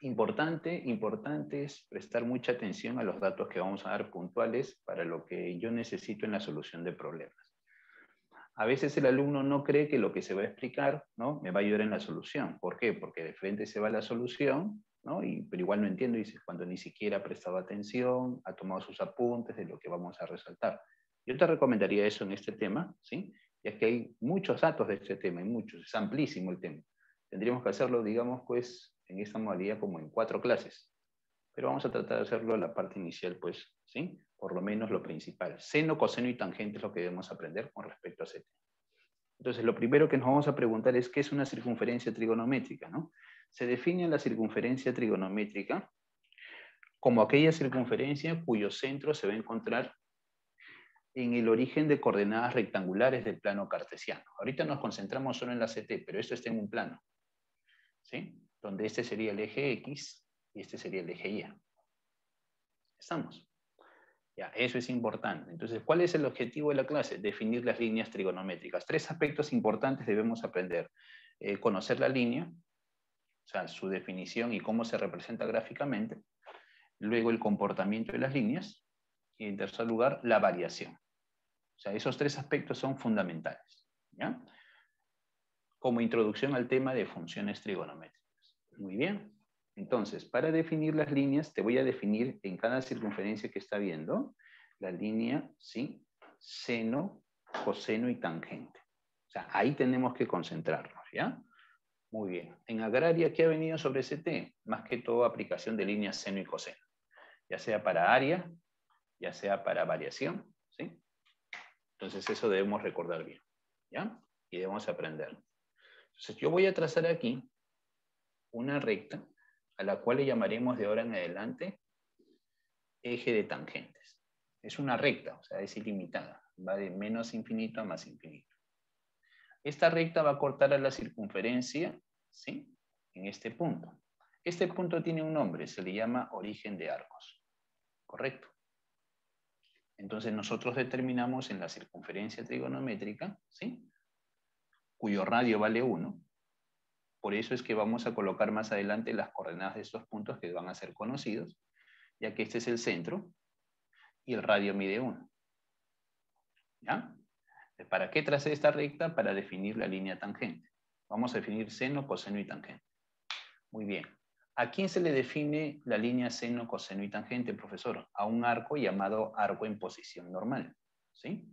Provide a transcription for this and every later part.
Importante es prestar mucha atención a los datos que vamos a dar puntuales para lo que yo necesito en la solución de problemas. A veces el alumno no cree que lo que se va a explicar, ¿no?, me va a ayudar en la solución. ¿Por qué? Porque de frente se va la solución, ¿no?, pero igual no entiendo, dice, cuando ni siquiera ha prestado atención, ha tomado sus apuntes de lo que vamos a resaltar. Yo te recomendaría eso en este tema, ¿sí? Ya que hay muchos datos de este tema, hay muchos, es amplísimo el tema. Tendríamos que hacerlo, digamos, pues, en esta modalidad como en 4 clases. Pero vamos a tratar de hacerlo en la parte inicial, pues, ¿sí? Por lo menos lo principal. Seno, coseno y tangente es lo que debemos aprender con respecto a ese tema. Entonces, lo primero que nos vamos a preguntar es, ¿qué es una circunferencia trigonométrica, ¿no? Se define la circunferencia trigonométrica como aquella circunferencia cuyo centro se va a encontrar en el origen de coordenadas rectangulares del plano cartesiano. Ahorita nos concentramos solo en la CT, pero esto está en un plano, ¿sí? Donde este sería el eje X y este sería el eje Y. ¿Estamos? Ya, eso es importante. Entonces, ¿cuál es el objetivo de la clase? Definir las líneas trigonométricas. 3 aspectos importantes debemos aprender. Conocer la línea, o sea, su definición y cómo se representa gráficamente. Luego, el comportamiento de las líneas. Y en tercer lugar, la variación. O sea, esos 3 aspectos son fundamentales, ¿ya? Como introducción al tema de funciones trigonométricas. Muy bien. Entonces, para definir las líneas, te voy a definir en cada circunferencia que está viendo la línea, ¿sí?, seno, coseno y tangente. O sea, ahí tenemos que concentrarnos, ¿ya? Muy bien. En agraria, ¿qué ha venido sobre CT? Más que todo, aplicación de líneas seno y coseno. Ya sea para área, ya sea para variación, ¿sí? Entonces, eso debemos recordar bien, ¿ya? Y debemos aprender. Entonces, yo voy a trazar aquí una recta a la cual le llamaremos de ahora en adelante eje de tangentes. Es una recta, o sea, es ilimitada. Va de menos infinito a más infinito. Esta recta va a cortar a la circunferencia, ¿sí?, en este punto. Este punto tiene un nombre, se le llama origen de arcos. ¿Correcto? Entonces nosotros determinamos en la circunferencia trigonométrica, ¿sí?, cuyo radio vale 1. Por eso es que vamos a colocar más adelante las coordenadas de estos puntos que van a ser conocidos, ya que este es el centro y el radio mide 1. ¿Ya? ¿Para qué tracé esta recta? Para definir la línea tangente. Vamos a definir seno, coseno y tangente. Muy bien. ¿A quién se le define la línea seno, coseno y tangente, profesor? A un arco llamado arco en posición normal. ¿Sí?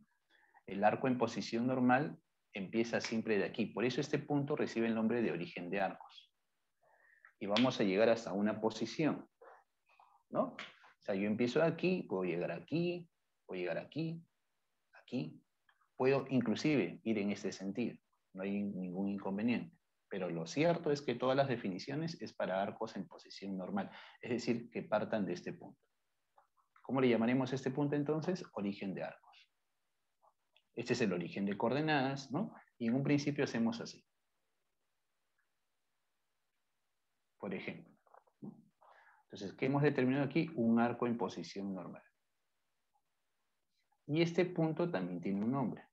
El arco en posición normal empieza siempre de aquí. Por eso este punto recibe el nombre de origen de arcos. Y vamos a llegar hasta una posición, ¿no? O sea, yo empiezo de aquí, puedo llegar aquí, puedo llegar aquí, aquí. Puedo inclusive ir en este sentido. No hay ningún inconveniente. Pero lo cierto es que todas las definiciones es para arcos en posición normal. Es decir, que partan de este punto. ¿Cómo le llamaremos a este punto entonces? Origen de arcos. Este es el origen de coordenadas, ¿no? Y en un principio hacemos así. Por ejemplo. Entonces, ¿qué hemos determinado aquí? Un arco en posición normal. Y este punto también tiene un nombre.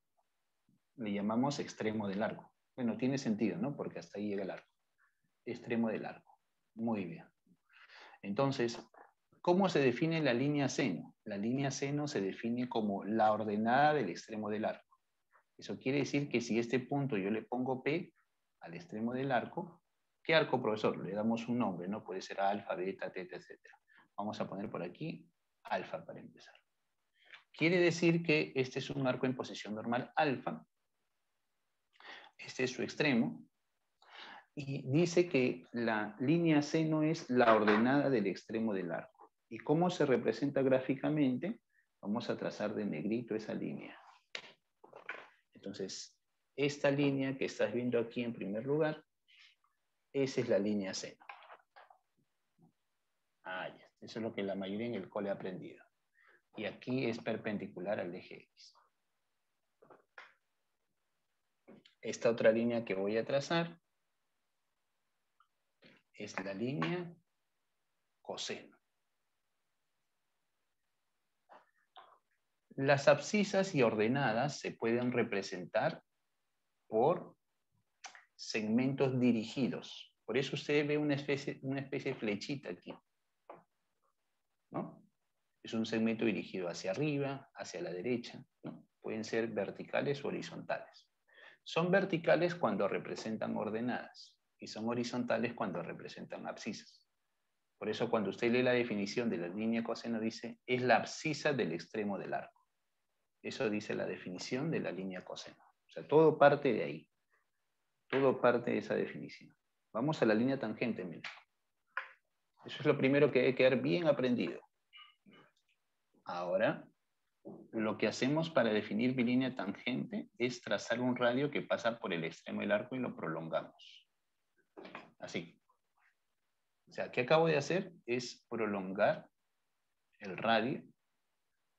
Le llamamos extremo del arco. Bueno, tiene sentido, ¿no? Porque hasta ahí llega el arco. Extremo del arco. Muy bien. Entonces, ¿cómo se define la línea seno? La línea seno se define como la ordenada del extremo del arco. Eso quiere decir que si este punto yo le pongo P al extremo del arco, ¿qué arco, profesor? Le damos un nombre, ¿no? Puede ser alfa, beta, teta, etc. Vamos a poner por aquí alfa para empezar. Quiere decir que este es un arco en posición normal alfa. Este es su extremo. Y dice que la línea seno es la ordenada del extremo del arco. ¿Y cómo se representa gráficamente? Vamos a trazar de negrito esa línea. Entonces, esta línea que estás viendo aquí en primer lugar, esa es la línea seno. Ah, ya. Eso es lo que la mayoría en el cole ha aprendido. Y aquí es perpendicular al eje X. Esta otra línea que voy a trazar es la línea coseno. Las abscisas y ordenadas se pueden representar por segmentos dirigidos. Por eso usted ve una especie de flechita aquí, ¿no? Es un segmento dirigido hacia arriba, hacia la derecha, ¿no? Pueden ser verticales o horizontales. Son verticales cuando representan ordenadas y son horizontales cuando representan abscisas. Por eso cuando usted lee la definición de la línea coseno dice, es la abscisa del extremo del arco. Eso dice la definición de la línea coseno. O sea, todo parte de ahí. Todo parte de esa definición. Vamos a la línea tangente, miren. Eso es lo primero que debe quedar bien aprendido. Ahora, lo que hacemos para definir mi línea tangente es trazar un radio que pasa por el extremo del arco y lo prolongamos. Así. O sea, ¿qué acabo de hacer? Es prolongar el radio,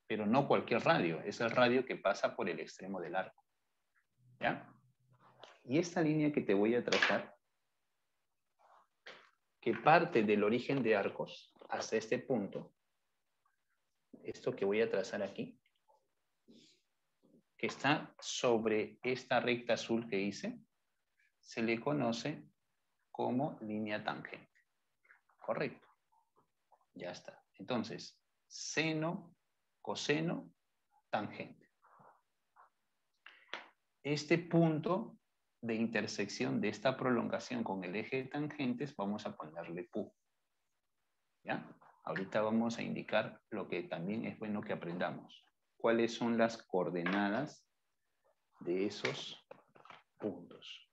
pero no cualquier radio, es el radio que pasa por el extremo del arco. ¿Ya? Y esta línea que te voy a trazar, que parte del origen de arcos hasta este punto, esto que voy a trazar aquí, que está sobre esta recta azul que hice, se le conoce como línea tangente. Correcto. Ya está. Entonces, seno, coseno, tangente. Este punto de intersección de esta prolongación con el eje de tangentes, vamos a ponerle Q. ¿Ya? Ahorita vamos a indicar lo que también es bueno que aprendamos. ¿Cuáles son las coordenadas de esos puntos?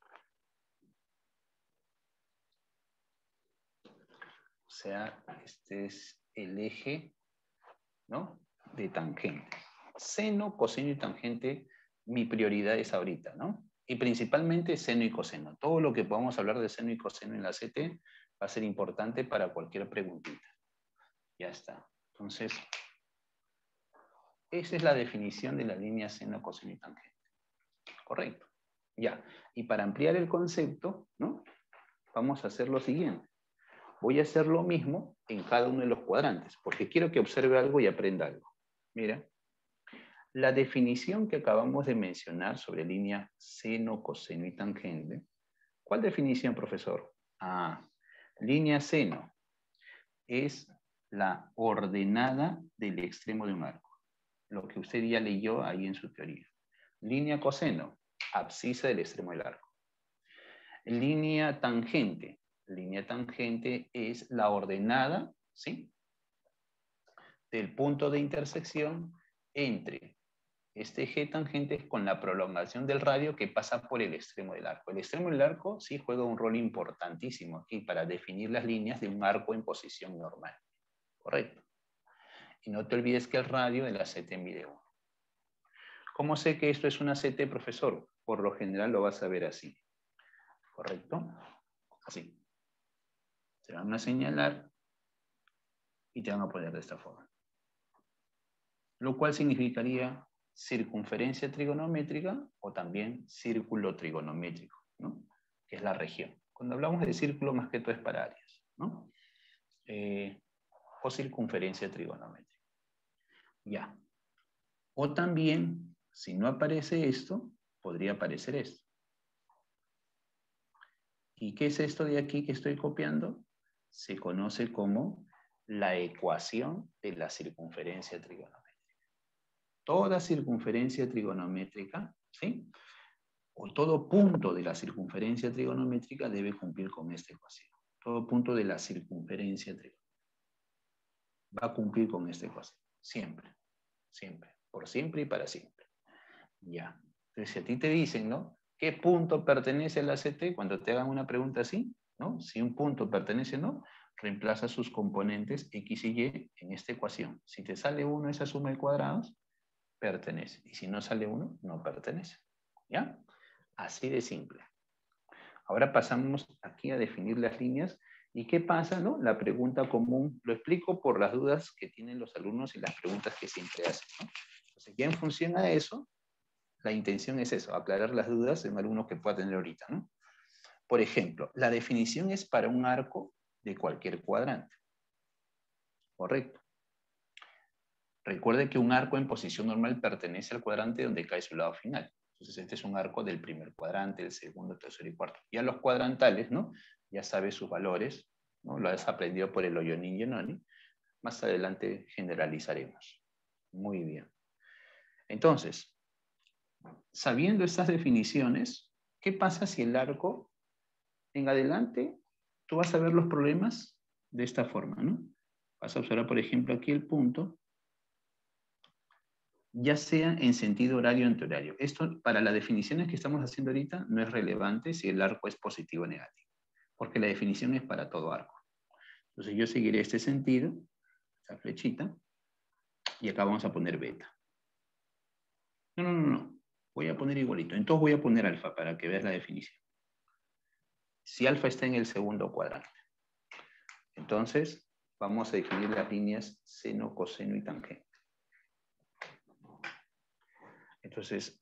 O sea, este es el eje, ¿no?, de tangente. Seno, coseno y tangente, mi prioridad es ahorita, ¿no? Y principalmente seno y coseno. Todo lo que podamos hablar de seno y coseno en la CT va a ser importante para cualquier preguntita. Ya está. Entonces, esa es la definición de la línea seno, coseno y tangente. Correcto. Ya. Y para ampliar el concepto, ¿no?, vamos a hacer lo siguiente. Voy a hacer lo mismo en cada uno de los cuadrantes, porque quiero que observe algo y aprenda algo. Mira, la definición que acabamos de mencionar sobre línea seno, coseno y tangente. ¿Cuál definición, profesor? Ah, línea seno es la ordenada del extremo de un arco. Lo que usted ya leyó ahí en su teoría. Línea coseno, abscisa del extremo del arco. Línea tangente. Línea tangente es la ordenada, ¿sí?, del punto de intersección entre este eje tangente con la prolongación del radio que pasa por el extremo del arco. El extremo del arco sí juega un rol importantísimo aquí para definir las líneas de un arco en posición normal. Correcto. Y no te olvides que el radio de la CT mide 1. ¿Cómo sé que esto es una CT, profesor? Por lo general lo vas a ver así. ¿Correcto? Así. Te van a señalar y te van a poner de esta forma. Lo cual significaría circunferencia trigonométrica o también círculo trigonométrico, ¿no?, que es la región. Cuando hablamos de círculo, más que todo es para áreas, ¿no? O circunferencia trigonométrica. Ya. O también, si no aparece esto, podría aparecer esto. ¿Y qué es esto de aquí que estoy copiando? Se conoce como la ecuación de la circunferencia trigonométrica. Toda circunferencia trigonométrica, ¿sí?, o todo punto de la circunferencia trigonométrica debe cumplir con esta ecuación. Todo punto de la circunferencia trigonométrica va a cumplir con esta ecuación. Siempre. Siempre. Por siempre y para siempre. Ya. Entonces, si a ti te dicen, ¿no?, ¿qué punto pertenece a la CT? Cuando te hagan una pregunta así, ¿no?, si un punto pertenece o no, reemplaza sus componentes X y Y en esta ecuación. Si te sale 1 esa suma de cuadrados, pertenece. Y si no sale 1, no pertenece. ¿Ya? Así de simple. Ahora pasamos aquí a definir las líneas. ¿Y qué pasa, no? La pregunta común. Lo explico por las dudas que tienen los alumnos y las preguntas que siempre hacen, ¿no? Entonces, ya en función a eso, la intención es eso, aclarar las dudas en alumnos que pueda tener ahorita, ¿no? Por ejemplo, la definición es para un arco de cualquier cuadrante. Correcto. Recuerde que un arco en posición normal pertenece al cuadrante donde cae su lado final. Entonces este es un arco del primer cuadrante, el segundo, tercero y cuarto. Ya los cuadrantales, ¿no?, ya sabes sus valores, ¿no? Lo has aprendido por el Oyonin Yenoni. Más adelante generalizaremos. Muy bien. Entonces, sabiendo estas definiciones, ¿qué pasa si el arco en adelante, tú vas a ver los problemas de esta forma, ¿no? Vas a observar, por ejemplo, aquí el punto, ya sea en sentido horario o antihorario. Esto, para las definiciones que estamos haciendo ahorita, no es relevante si el arco es positivo o negativo, porque la definición es para todo arco. Entonces yo seguiré este sentido, esta flechita, y acá vamos a poner beta. No. Voy a poner igualito. Entonces voy a poner alfa para que veas la definición. Si alfa está en el segundo cuadrante. Entonces, vamos a definir las líneas seno, coseno y tangente. Entonces,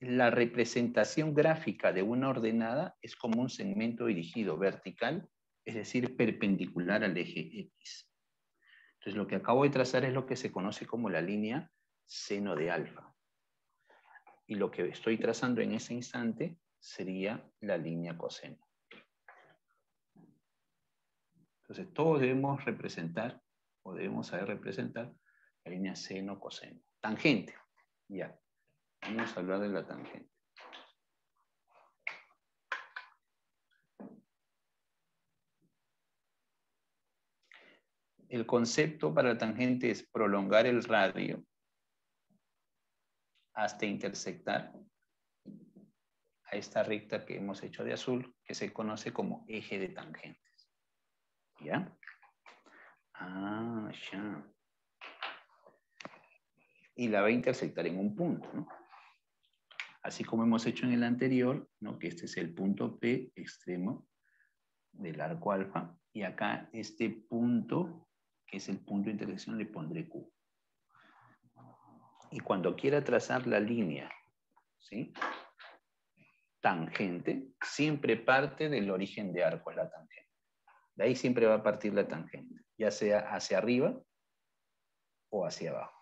la representación gráfica de una ordenada es como un segmento dirigido vertical, es decir, perpendicular al eje X. Entonces, lo que acabo de trazar es lo que se conoce como la línea seno de alfa. Y lo que estoy trazando en ese instante sería la línea coseno. Entonces, todos debemos representar, o debemos saber representar, la línea seno, coseno. Tangente, ya. Vamos a hablar de la tangente. El concepto para la tangente es prolongar el radio hasta intersectar a esta recta que hemos hecho de azul, que se conoce como eje de tangentes. ¿Ya? Ah, ya. Y la va a intersectar en un punto, ¿no? Así como hemos hecho en el anterior, ¿no? Que este es el punto P extremo del arco alfa, y acá este punto, que es el punto de intersección, le pondré Q. Y cuando quiera trazar la línea, ¿sí?, tangente, siempre parte del origen de arco, es la tangente. De ahí siempre va a partir la tangente, ya sea hacia arriba o hacia abajo.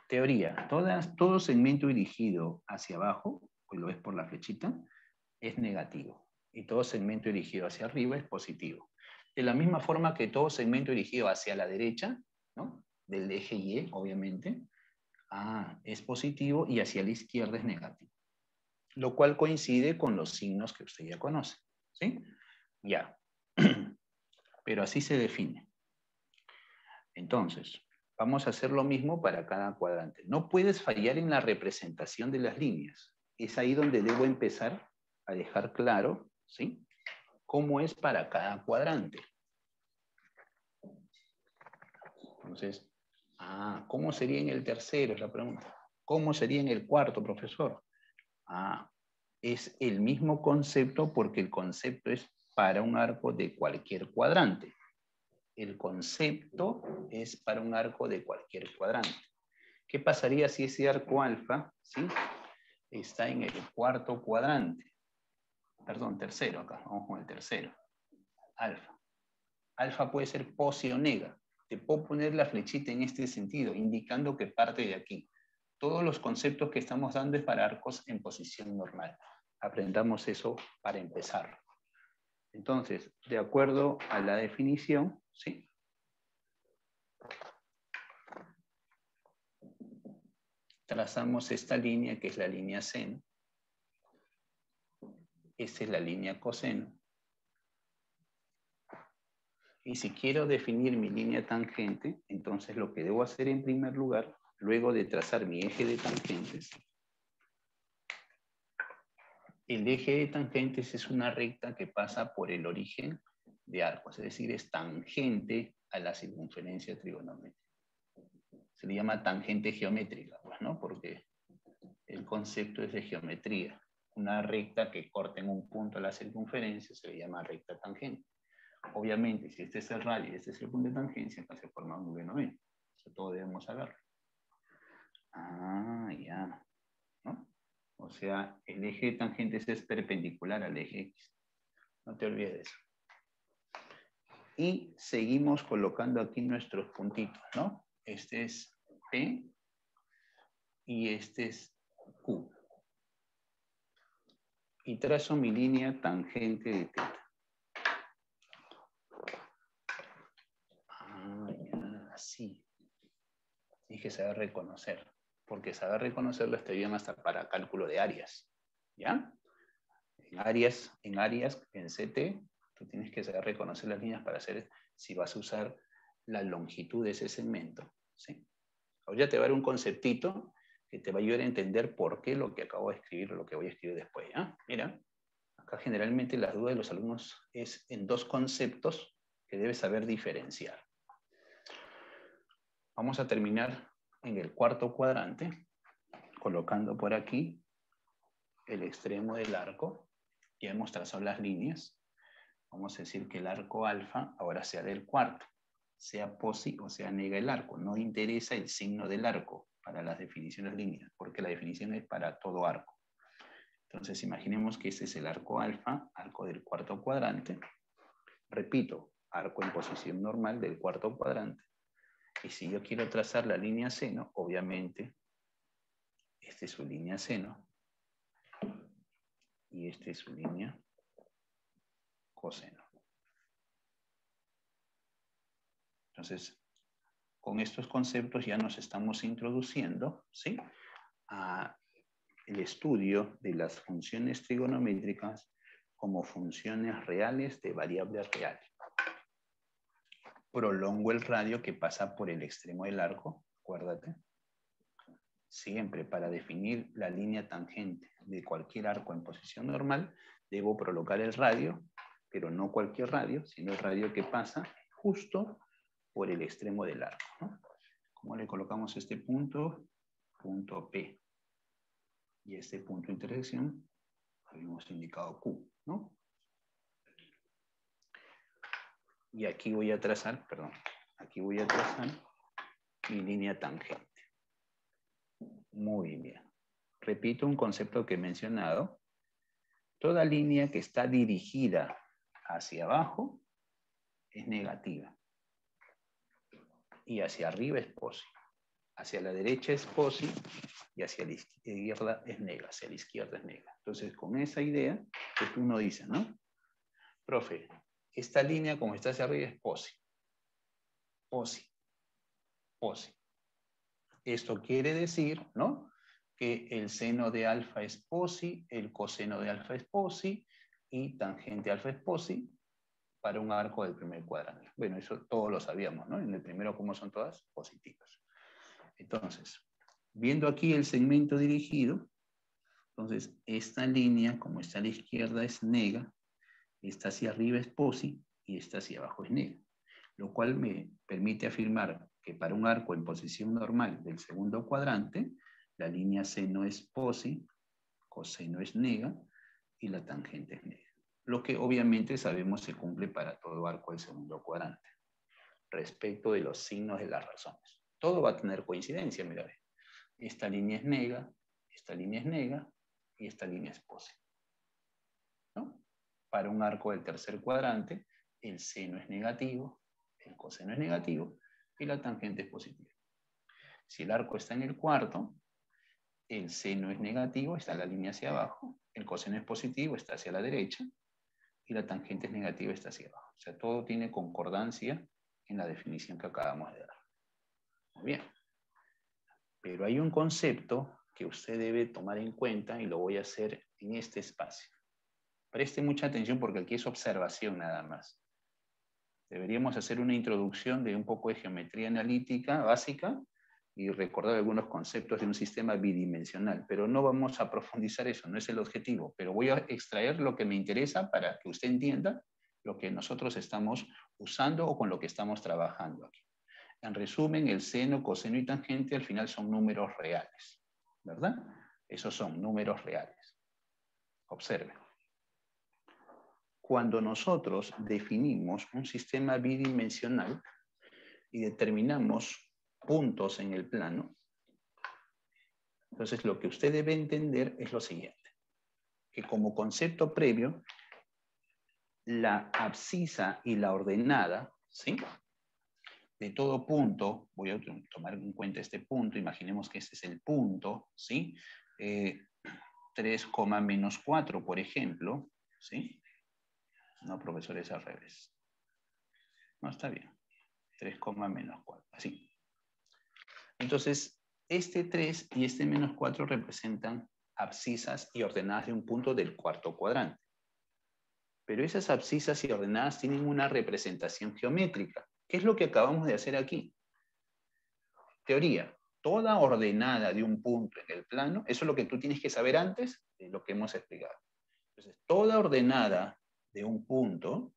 Teoría, todo segmento dirigido hacia abajo, pues lo ves por la flechita, es negativo. Y todo segmento dirigido hacia arriba es positivo. De la misma forma que todo segmento dirigido hacia la derecha, ¿no?, del eje Y, obviamente, es positivo, y hacia la izquierda es negativo. Lo cual coincide con los signos que usted ya conoce. ¿Sí? Ya. Pero así se define. Entonces, vamos a hacer lo mismo para cada cuadrante. No puedes fallar en la representación de las líneas. Es ahí donde debo empezar a dejar claro, ¿sí?, cómo es para cada cuadrante. Entonces, ¿cómo sería en el tercero? Es la pregunta. ¿Cómo sería en el cuarto, profesor? Es el mismo concepto, porque el concepto es para un arco de cualquier cuadrante. El concepto es para un arco de cualquier cuadrante. ¿Qué pasaría si ese arco alfa, ¿sí?, está en el cuarto cuadrante? Perdón, tercero acá. Vamos con el tercero. Alfa. Alfa puede ser posi o nega. Te puedo poner la flechita en este sentido, indicando que parte de aquí. Todos los conceptos que estamos dando es para arcos en posición normal. Aprendamos eso para empezar. Entonces, de acuerdo a la definición, ¿sí?, trazamos esta línea, que es la línea seno. Esta es la línea coseno. Y si quiero definir mi línea tangente, entonces lo que debo hacer en primer lugar, luego de trazar mi eje de tangentes, el eje de tangentes es una recta que pasa por el origen de arcos, es decir, es tangente a la circunferencia trigonométrica. Se le llama tangente geométrica, pues, ¿no?, porque el concepto es de geometría. Una recta que corta en un punto a la circunferencia se le llama recta tangente. Obviamente, si este es el radio y este es el punto de tangencia, entonces se forma un V90. Eso todo debemos saberlo. Ya. ¿No? O sea, el eje de tangentes es perpendicular al eje X. No te olvides de eso. Y seguimos colocando aquí nuestros puntitos, ¿no? Este es P y este es Q. y trazo mi línea tangente de teta. Ya, así. Tienes que saber reconocer, porque saber reconocerlo está bien hasta para cálculo de áreas. ¿Ya? En áreas, en CT, tú tienes que saber reconocer las líneas para hacer, si vas a usar la longitud de ese segmento. ¿Sí? Ahora te va a dar un conceptito que te va a ayudar a entender por qué lo que acabo de escribir, lo que voy a escribir después. ¿Ya? Mira, acá generalmente las dudas de los alumnos es en dos conceptos que debes saber diferenciar. Vamos a terminar en el cuarto cuadrante, colocando por aquí el extremo del arco. Ya hemos trazado las líneas. Vamos a decir que el arco alfa ahora sea del cuarto, sea posi o sea nega el arco. No interesa el signo del arco para las definiciones líneas, porque la definición es para todo arco. Entonces imaginemos que ese es el arco alfa, arco del cuarto cuadrante. Repito, arco en posición normal del cuarto cuadrante. Y si yo quiero trazar la línea seno, obviamente, esta es su línea seno y esta es su línea coseno. Entonces, con estos conceptos ya nos estamos introduciendo, ¿sí?, al estudio de las funciones trigonométricas como funciones reales de variables reales. Prolongo el radio que pasa por el extremo del arco, acuérdate. Siempre para definir la línea tangente de cualquier arco en posición normal, debo prolongar el radio, pero no cualquier radio, sino el radio que pasa justo por el extremo del arco, ¿no? ¿Cómo le colocamos este punto? Punto P. Y este punto de intersección habíamos indicado Q, ¿no? Y aquí voy a trazar, aquí voy a trazar mi línea tangente. Muy bien. Repito un concepto que he mencionado. Toda línea que está dirigida hacia abajo es negativa. Y hacia arriba es posi. Hacia la derecha es posi y hacia la izquierda es nega. Hacia la izquierda es nega. Entonces, con esa idea, pues uno dice, ¿no? Profe, esta línea como está hacia arriba es posi. Posi. Posi. Esto quiere decir, ¿no?, que el seno de alfa es posi, el coseno de alfa es posi y tangente alfa es posi para un arco del primer cuadrante. Bueno, eso todos lo sabíamos, ¿no? En el primero, ¿cómo son todas? Positivas. Entonces, viendo aquí el segmento dirigido, entonces esta línea, como está a la izquierda, es nega, esta hacia arriba es posi y esta hacia abajo es nega. Lo cual me permite afirmar que para un arco en posición normal del segundo cuadrante, la línea seno es posi, coseno es nega y la tangente es nega. Lo que obviamente sabemos se cumple para todo arco del segundo cuadrante. Respecto de los signos de las razones. Todo va a tener coincidencia, mira. Esta línea es nega, esta línea es nega y esta línea es posi, ¿no? Para un arco del tercer cuadrante, el seno es negativo, el coseno es negativo y la tangente es positiva. Si el arco está en el cuarto, el seno es negativo, está la línea hacia abajo, el coseno es positivo, está hacia la derecha, y la tangente es negativa, está hacia abajo. O sea, todo tiene concordancia en la definición que acabamos de dar. Muy bien. Pero hay un concepto que usted debe tomar en cuenta y lo voy a hacer en este espacio. Preste mucha atención porque aquí es observación nada más. Deberíamos hacer una introducción de un poco de geometría analítica básica y recordar algunos conceptos de un sistema bidimensional, pero no vamos a profundizar eso, no es el objetivo, pero voy a extraer lo que me interesa para que usted entienda lo que nosotros estamos usando o con lo que estamos trabajando aquí. En resumen, el seno, coseno y tangente al final son números reales, ¿verdad? Esos son números reales. Observen. Cuando nosotros definimos un sistema bidimensional y determinamos puntos en el plano, entonces lo que usted debe entender es lo siguiente, que como concepto previo, la abscisa y la ordenada, ¿sí?, de todo punto, voy a tomar en cuenta este punto, imaginemos que este es el punto, ¿sí? 3, menos 4, por ejemplo, ¿sí? No, profesor, es al revés. No, está bien. 3, menos 4, así. Entonces, este 3 y este menos 4 representan abscisas y ordenadas de un punto del cuarto cuadrante. Pero esas abscisas y ordenadas tienen una representación geométrica. ¿Qué es lo que acabamos de hacer aquí? Teoría. Toda ordenada de un punto en el plano, eso es lo que tú tienes que saber antes de lo que hemos explicado. Entonces, toda ordenada de un punto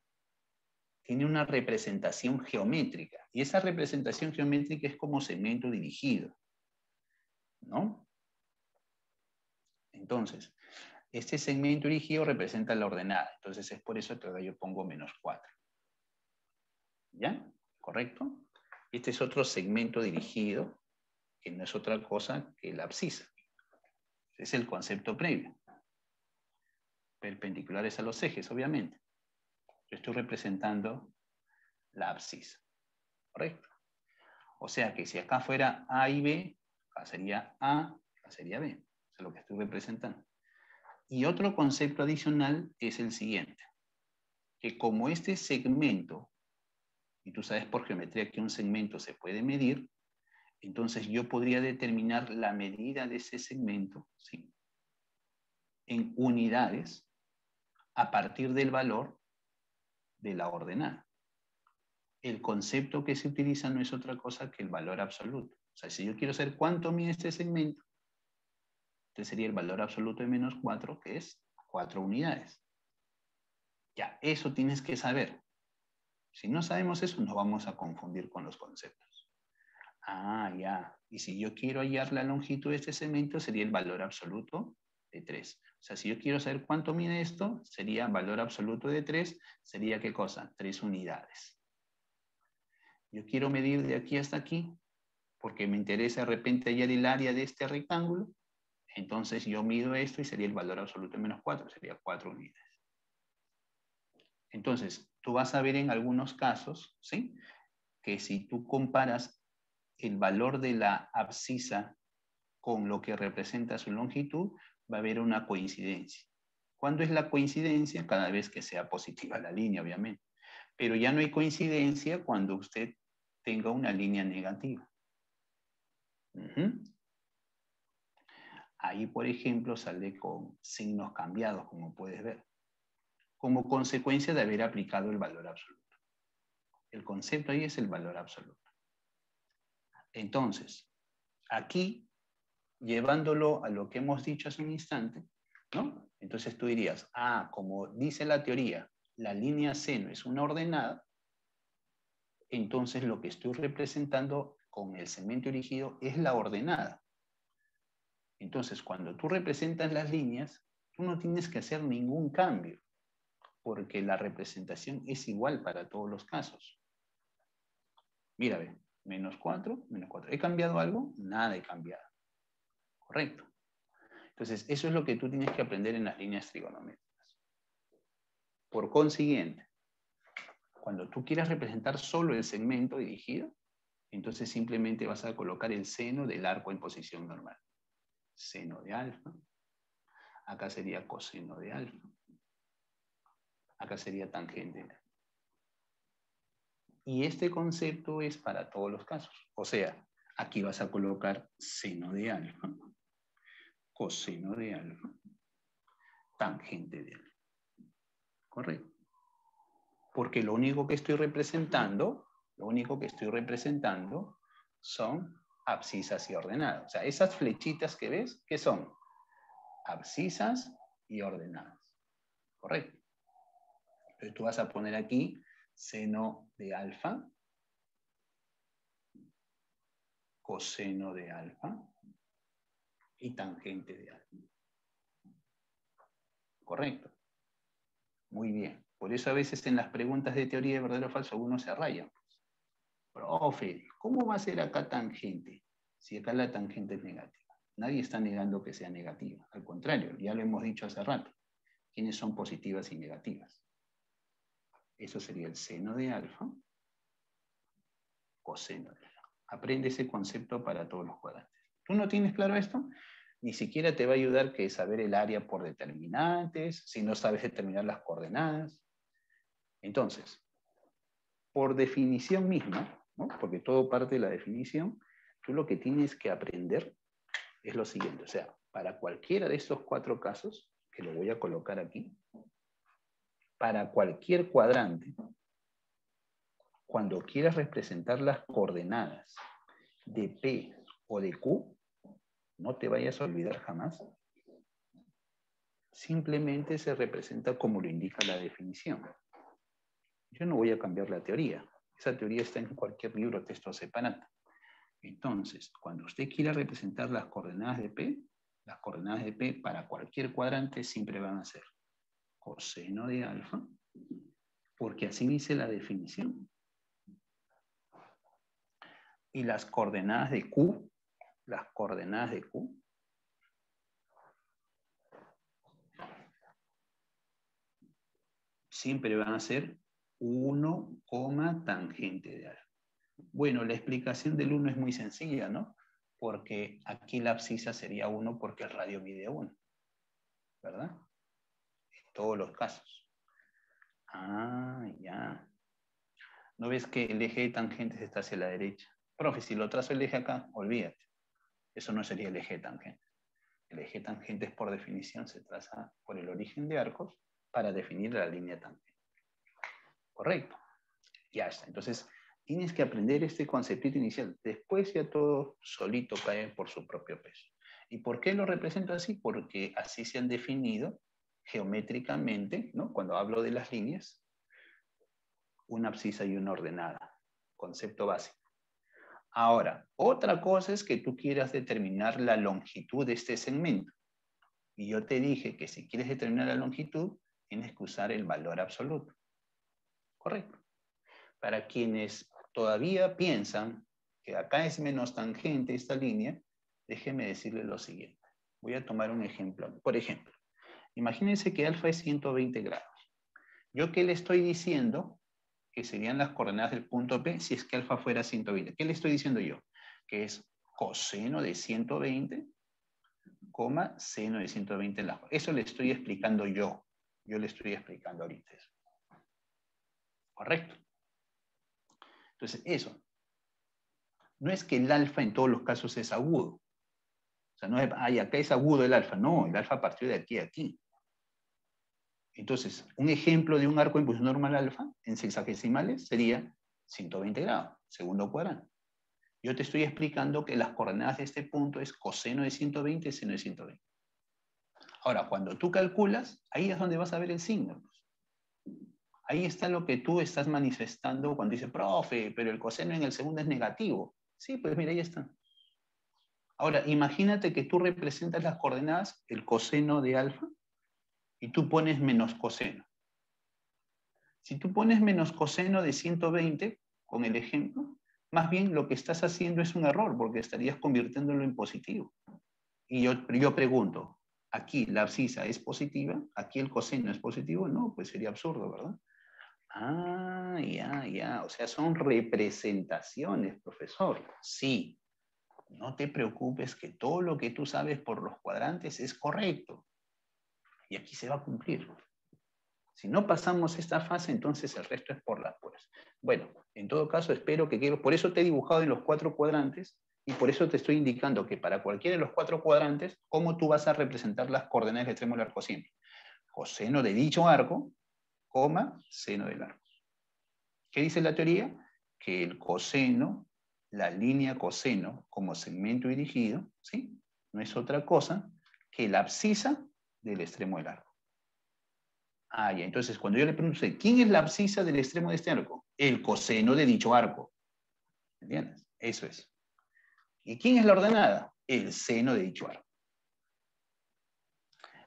tiene una representación geométrica. Y esa representación geométrica es como segmento dirigido, ¿no? Entonces, este segmento dirigido representa la ordenada. Entonces, es por eso que ahora yo pongo menos 4. ¿Ya? ¿Correcto? Este es otro segmento dirigido, que no es otra cosa que la abscisa. Es el concepto previo. Perpendiculares a los ejes, obviamente. Yo estoy representando la abscisa. ¿Correcto? O sea que si acá fuera A y B, acá sería A, acá sería B. Eso es lo que estoy representando. Y otro concepto adicional es el siguiente. Que como este segmento, y tú sabes por geometría que un segmento se puede medir, entonces yo podría determinar la medida de ese segmento, ¿sí?, en unidades a partir del valor de la ordenada. El concepto que se utiliza no es otra cosa que el valor absoluto. O sea, si yo quiero saber cuánto mide este segmento, este sería el valor absoluto de menos 4, que es 4 unidades. Ya, eso tienes que saber. Si no sabemos eso, nos vamos a confundir con los conceptos. Ah, ya. Y si yo quiero hallar la longitud de este segmento, sería el valor absoluto de 3. O sea, si yo quiero saber cuánto mide esto, sería valor absoluto de 3, sería ¿qué cosa? 3 unidades. Yo quiero medir de aquí hasta aquí, porque me interesa de repente hallar el área de este rectángulo, entonces yo mido esto y sería el valor absoluto de menos 4, sería 4 unidades. Entonces, tú vas a ver en algunos casos, ¿sí?, que si tú comparas el valor de la abscisa con lo que representa su longitud, va a haber una coincidencia. ¿Cuándo es la coincidencia? Cada vez que sea positiva la línea, obviamente. Pero ya no hay coincidencia cuando usted tenga una línea negativa. Ahí, por ejemplo, sale con signos cambiados, como puedes ver, como consecuencia de haber aplicado el valor absoluto. El concepto ahí es el valor absoluto. Entonces, aquí, llevándolo a lo que hemos dicho hace un instante, ¿no? Entonces tú dirías, como dice la teoría, la línea seno es una ordenada, entonces lo que estoy representando con el segmento dirigido es la ordenada. Entonces, cuando tú representas las líneas, tú no tienes que hacer ningún cambio, porque la representación es igual para todos los casos. Mira, ve, menos 4, menos 4. ¿He cambiado algo? Nada he cambiado. Correcto. Entonces, eso es lo que tú tienes que aprender en las líneas trigonométricas. Por consiguiente, cuando tú quieras representar solo el segmento dirigido, entonces simplemente vas a colocar el seno del arco en posición normal. Seno de alfa. Acá sería coseno de alfa. Acá sería tangente de alfa. Y este concepto es para todos los casos. O sea, aquí vas a colocar seno de alfa, coseno de alfa, tangente de alfa. ¿Correcto? Porque lo único que estoy representando son abscisas y ordenadas. O sea, esas flechitas que ves, ¿qué son? Abscisas y ordenadas. ¿Correcto? Entonces tú vas a poner aquí seno de alfa, coseno de alfa y tangente de alfa. ¿Correcto? Muy bien. Por eso a veces en las preguntas de teoría de verdadero o falso uno se raya. Profe, ¿cómo va a ser acá tangente? Si acá la tangente es negativa. Nadie está negando que sea negativa. Al contrario, ya lo hemos dicho hace rato. ¿Quiénes son positivas y negativas? Eso sería el seno de alfa, coseno de alfa. Aprende ese concepto para todos los cuadrantes. ¿Tú no tienes claro esto? Ni siquiera te va a ayudar que saber el área por determinantes, si no sabes determinar las coordenadas. Entonces, por definición misma, ¿no? Porque todo parte de la definición, tú lo que tienes que aprender es lo siguiente. O sea, para cualquiera de estos 4 casos, que lo voy a colocar aquí, para cualquier cuadrante, cuando quieras representar las coordenadas de P o de Q, no te vayas a olvidar jamás. Simplemente se representa como lo indica la definición. Yo no voy a cambiar la teoría. Esa teoría está en cualquier libro o texto separado. Entonces, cuando usted quiera representar las coordenadas de P para cualquier cuadrante siempre van a ser coseno de alfa, porque así dice la definición. Y las coordenadas de Q siempre van a ser 1, tangente de alfa. Bueno, la explicación del 1 es muy sencilla, ¿no? Porque aquí la abscisa sería 1 porque el radio mide 1, ¿verdad? En todos los casos. Ah, ya. ¿No ves que el eje de tangentes está hacia la derecha? Profe, si lo trazo el eje acá, olvídate. Eso no sería el eje de tangentes. El eje de tangentes, por definición, se traza por el origen de arcos para definir la línea tangente. Correcto. Ya está. Entonces, tienes que aprender este conceptito inicial. Después ya todo solito cae por su propio peso. ¿Y por qué lo represento así? Porque así se han definido geométricamente, ¿no? Cuando hablo de las líneas, una abscisa y una ordenada. Concepto básico. Ahora, otra cosa es que tú quieras determinar la longitud de este segmento. Y yo te dije que si quieres determinar la longitud, tienes que usar el valor absoluto. Correcto. Para quienes todavía piensan que acá es menos tangente esta línea, déjenme decirles lo siguiente. Voy a tomar un ejemplo. Por ejemplo, imagínense que alfa es 120 grados. ¿Yo qué le estoy diciendo? Que serían las coordenadas del punto P si es que alfa fuera 120. ¿Qué le estoy diciendo yo? Que es coseno de 120, seno de 120 en la... Eso le estoy explicando yo. Yo le estoy explicando ahorita eso. ¿Correcto? Entonces, eso. No es que el alfa en todos los casos es agudo. O sea, no es, ay, acá es agudo el alfa. No, el alfa partió de aquí a aquí. Entonces, un ejemplo de un arco de impulsión normal alfa en sexagesimales sería 120 grados, segundo cuadrante. Yo te estoy explicando que las coordenadas de este punto es coseno de 120, seno de 120. Ahora, cuando tú calculas, ahí es donde vas a ver el signo. Ahí está lo que tú estás manifestando cuando dices, profe, pero el coseno en el segundo es negativo. Sí, pues mira, ahí está. Ahora, imagínate que tú representas las coordenadas, el coseno de alfa, y tú pones menos coseno. Si tú pones menos coseno de 120, con el ejemplo, más bien lo que estás haciendo es un error, porque estarías convirtiéndolo en positivo. Y yo pregunto, ¿aquí la abscisa es positiva? ¿Aquí el coseno es positivo? No, pues sería absurdo, ¿verdad? Ah, ya. O sea, son representaciones, profesor. Sí. No te preocupes que todo lo que tú sabes por los cuadrantes es correcto. Y aquí se va a cumplir. Si no pasamos esta fase, entonces el resto es por las puras. Bueno, en todo caso, espero que quede. Por eso te he dibujado en los 4 cuadrantes y por eso te estoy indicando que para cualquiera de los 4 cuadrantes, ¿cómo tú vas a representar las coordenadas del extremo del arco siempre? Coseno de dicho arco, seno del arco. ¿Qué dice la teoría? Que el coseno, la línea coseno como segmento dirigido, ¿sí? No es otra cosa que la abscisa del extremo del arco. Ah, ya. Entonces, cuando yo le pregunto a usted, ¿quién es la abscisa del extremo de este arco? El coseno de dicho arco. ¿Entiendes? Eso es. ¿Y quién es la ordenada? El seno de dicho arco.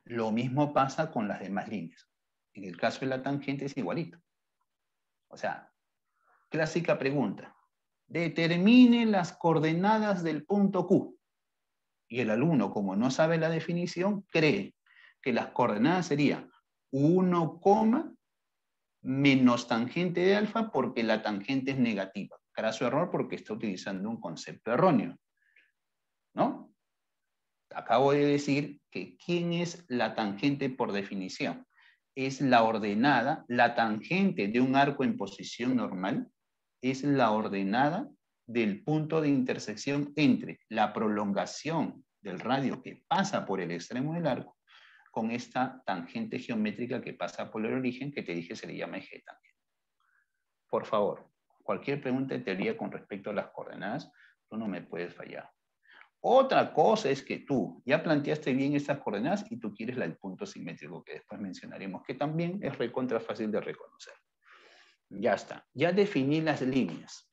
Lo mismo pasa con las demás líneas. En el caso de la tangente es igualito. O sea, clásica pregunta. Determine las coordenadas del punto Q. Y el alumno, como no sabe la definición, cree que las coordenadas serían 1, menos tangente de alfa porque la tangente es negativa. Craso error porque está utilizando un concepto erróneo. ¿No? acabo de decir que ¿quién es la tangente por definición? Es la ordenada, la tangente de un arco en posición normal es la ordenada del punto de intersección entre la prolongación del radio que pasa por el extremo del arco con esta tangente geométrica que pasa por el origen, que te dije se le llama eje tangente. Por favor, cualquier pregunta de teoría con respecto a las coordenadas, tú no me puedes fallar. Otra cosa es que tú ya planteaste bien estas coordenadas y tú quieres la del punto simétrico, que después mencionaremos, que también es recontra fácil de reconocer. Ya está. Ya definí las líneas.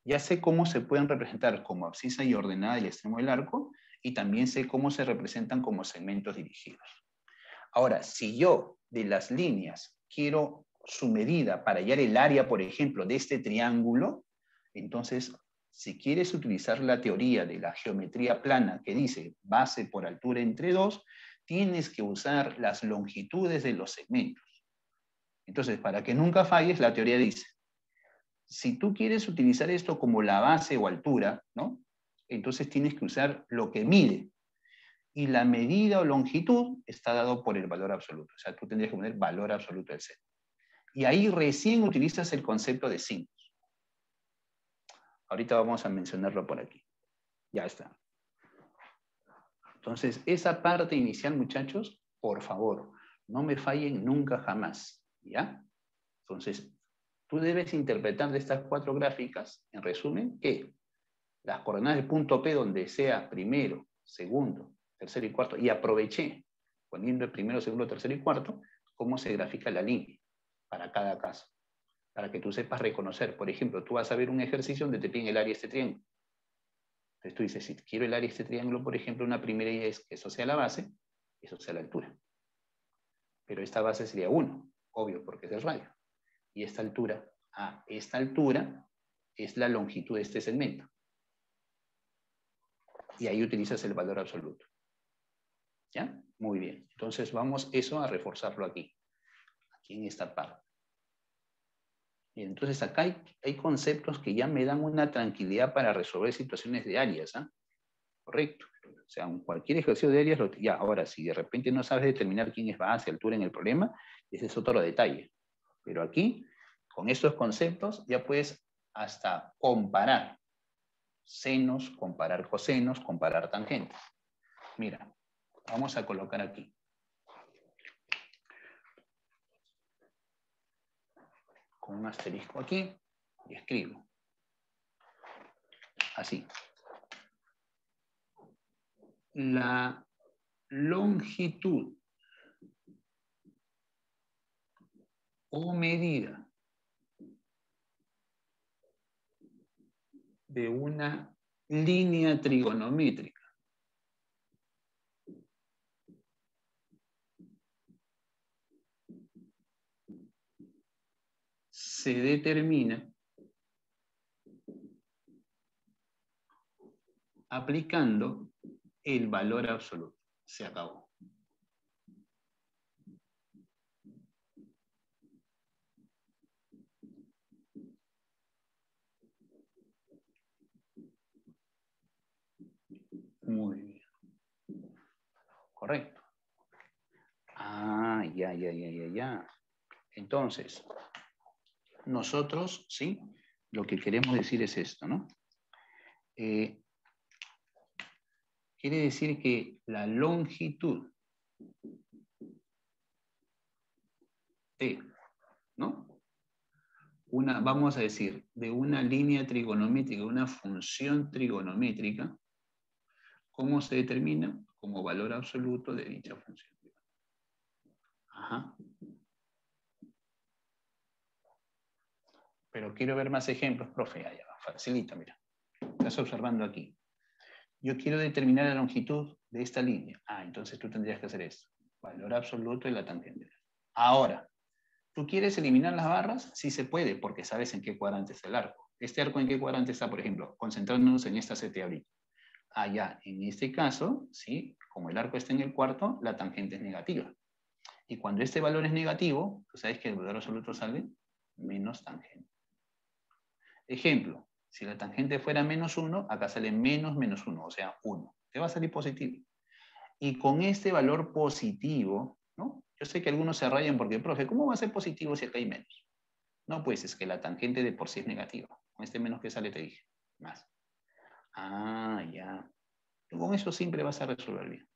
Ya sé cómo se pueden representar como abscisa y ordenada el extremo del arco, y también sé cómo se representan como segmentos dirigidos. Ahora, si yo de las líneas quiero su medida para hallar el área, por ejemplo, de este triángulo, entonces, si quieres utilizar la teoría de la geometría plana que dice base por altura entre 2, tienes que usar las longitudes de los segmentos. Entonces, para que nunca falles, la teoría dice, si tú quieres utilizar esto como la base o altura, ¿no? Entonces tienes que usar lo que mide. Y la medida o longitud está dado por el valor absoluto. O sea, tú tendrías que poner valor absoluto del seno. Y ahí recién utilizas el concepto de signos. Ahorita vamos a mencionarlo por aquí. Ya está. Entonces, esa parte inicial, muchachos, por favor, no me fallen nunca jamás. ¿Ya? Entonces, tú debes interpretar de estas 4 gráficas, en resumen, que las coordenadas del punto P, donde sea primero, segundo, tercero y cuarto, y aproveché, poniendo el primero, segundo, tercero y cuarto, cómo se grafica la línea para cada caso, para que tú sepas reconocer. Por ejemplo, tú vas a ver un ejercicio donde te piden el área de este triángulo. Entonces tú dices, si quiero el área de este triángulo, por ejemplo, una primera idea es que eso sea la base, eso sea la altura. Pero esta base sería 1, obvio, porque es el radio. Y esta altura es la longitud de este segmento. Y ahí utilizas el valor absoluto. ¿Ya? Muy bien. Entonces vamos eso a reforzarlo aquí en esta parte. Y entonces acá hay conceptos que ya me dan una tranquilidad para resolver situaciones de áreas. ¿Ah? Correcto. O sea, cualquier ejercicio de áreas, ya, ahora, si de repente no sabes determinar quién es base, altura en el problema, ese es otro detalle. Pero aquí, con estos conceptos, ya puedes hasta comparar senos, comparar cosenos, comparar tangentes. Mira, vamos a colocar aquí. Con un asterisco aquí y escribo. Así. La longitud o medida de una línea trigonométrica se determina aplicando el valor absoluto. Se acabó. Muy bien. Correcto. Ah, ya. Entonces, nosotros, ¿sí? Lo que queremos decir es esto, ¿no? Quiere decir que la longitud T, ¿no? Vamos a decir, de una línea trigonométrica, una función trigonométrica, ¿cómo se determina? Como valor absoluto de dicha función. Ajá. Pero quiero ver más ejemplos, profe. Ya va, facilita, mira. Estás observando aquí. Yo quiero determinar la longitud de esta línea. Ah, entonces tú tendrías que hacer esto. Valor absoluto de la tangente. Ahora, ¿tú quieres eliminar las barras? Sí se puede, porque sabes en qué cuadrante está el arco. ¿Este arco en qué cuadrante está, por ejemplo? Concentrándonos en esta CT ahorita. Ah, ya, en este caso, ¿sí? Como el arco está en el cuarto, la tangente es negativa. Y cuando este valor es negativo, tú sabes que el valor absoluto sale menos tangente. Ejemplo, si la tangente fuera menos 1, acá sale menos 1, o sea, 1. Te va a salir positivo. Y con este valor positivo, ¿no? Yo sé que algunos se rayan porque, profe, ¿cómo va a ser positivo si acá hay menos? No, pues es que la tangente de por sí es negativa. Con este menos que sale te dije, más. Ah, ya. Con eso siempre vas a resolver bien.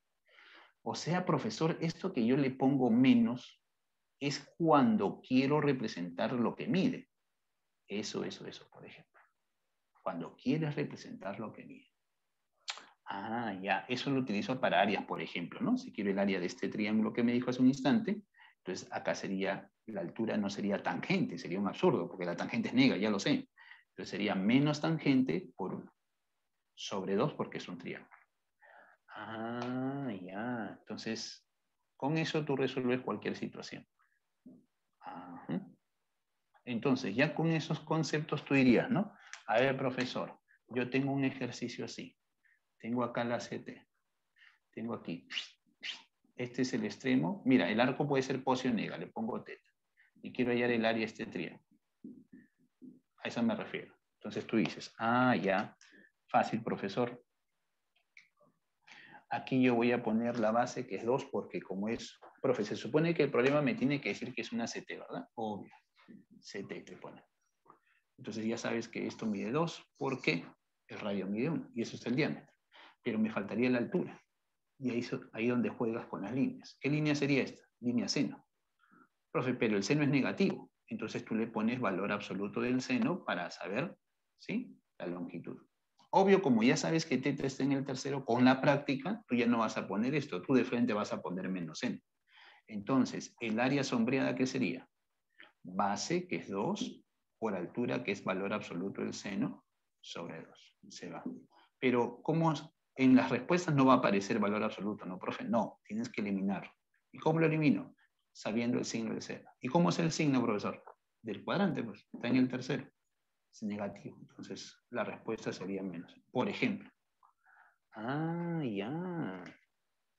O sea, profesor, esto que yo le pongo menos es cuando quiero representar lo que mide. Eso, por ejemplo. Cuando quieres representar lo que mide. Ah, ya. Eso lo utilizo para áreas, por ejemplo, ¿no? Si quiero el área de este triángulo que me dijo hace un instante, entonces acá sería, la altura no sería tangente, sería un absurdo, porque la tangente es negra, ya lo sé. Entonces sería menos tangente por 1. Sobre 2 porque es un triángulo. Ah, ya. Entonces, con eso tú resuelves cualquier situación. Ajá. Entonces, ya con esos conceptos tú dirías, ¿no? A ver, profesor, yo tengo un ejercicio así. Tengo acá la CT. Tengo aquí. Este es el extremo. Mira, el arco puede ser posición nega, le pongo teta. Y quiero hallar el área de este triángulo. A eso me refiero. Entonces tú dices, ah, ya, fácil, profesor. Aquí yo voy a poner la base que es 2 porque como es, profe, se supone que el problema me tiene que decir que es una CT, ¿verdad? Obvio. CT te pone. Entonces ya sabes que esto mide 2 porque el radio mide 1 y eso es el diámetro. Pero me faltaría la altura. Y ahí donde juegas con las líneas. ¿Qué línea sería esta? Línea seno. Profe, pero el seno es negativo. Entonces tú le pones valor absoluto del seno para saber, ¿sí?, la longitud. Obvio, como ya sabes que teta está en el tercero, con la práctica, tú ya no vas a poner esto. Tú de frente vas a poner menos seno. Entonces, el área sombreada, ¿qué sería? Base, que es 2, por altura, que es valor absoluto del seno, sobre 2. Se va. Pero, ¿cómo en las respuestas no va a aparecer valor absoluto? No, profe, no. Tienes que eliminarlo. ¿Y cómo lo elimino? Sabiendo el signo del seno. ¿Y cómo es el signo, profesor? Del cuadrante, pues. Está en el tercero. Es negativo. Entonces, la respuesta sería menos. Por ejemplo. Ah, ya.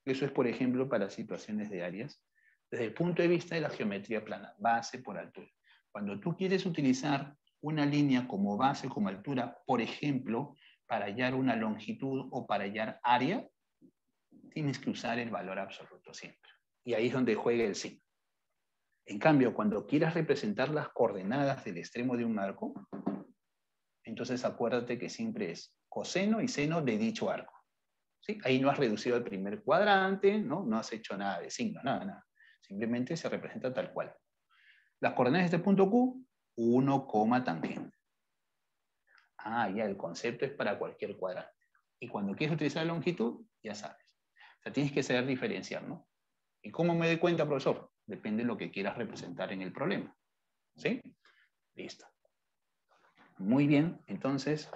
Eso es, por ejemplo, para situaciones de áreas. Desde el punto de vista de la geometría plana, base por altura. Cuando tú quieres utilizar una línea como base, como altura, por ejemplo, para hallar una longitud o para hallar área, tienes que usar el valor absoluto siempre. Y ahí es donde juega el signo. En cambio, cuando quieras representar las coordenadas del extremo de un arco, entonces acuérdate que siempre es coseno y seno de dicho arco. ¿Sí? Ahí no has reducido el primer cuadrante, ¿no? No has hecho nada de signo, nada. Simplemente se representa tal cual. Las coordenadas de este punto Q, 1, tangente. Ah, ya, el concepto es para cualquier cuadrante. Y cuando quieres utilizar la longitud, ya sabes. O sea, tienes que saber diferenciar, ¿no? ¿Y cómo me doy cuenta, profesor? Depende de lo que quieras representar en el problema. ¿Sí? Listo. Muy bien, entonces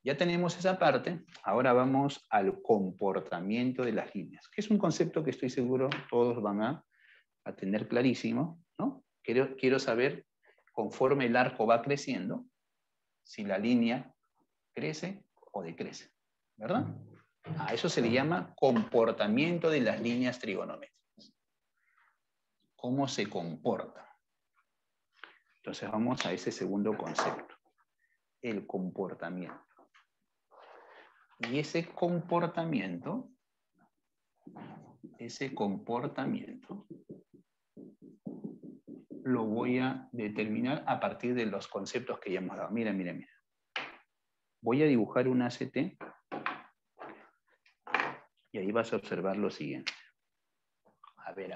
ya tenemos esa parte. Ahora vamos al comportamiento de las líneas, que es un concepto que estoy seguro todos van a tener clarísimo, ¿no? Quiero saber, conforme el arco va creciendo, si la línea crece o decrece, ¿verdad? A eso se le llama comportamiento de las líneas trigonométricas. ¿Cómo se comporta? Entonces vamos a ese segundo concepto, el comportamiento. Y ese comportamiento lo voy a determinar a partir de los conceptos que ya hemos dado. Mira. Voy a dibujar una ACT y ahí vas a observar lo siguiente. A ver.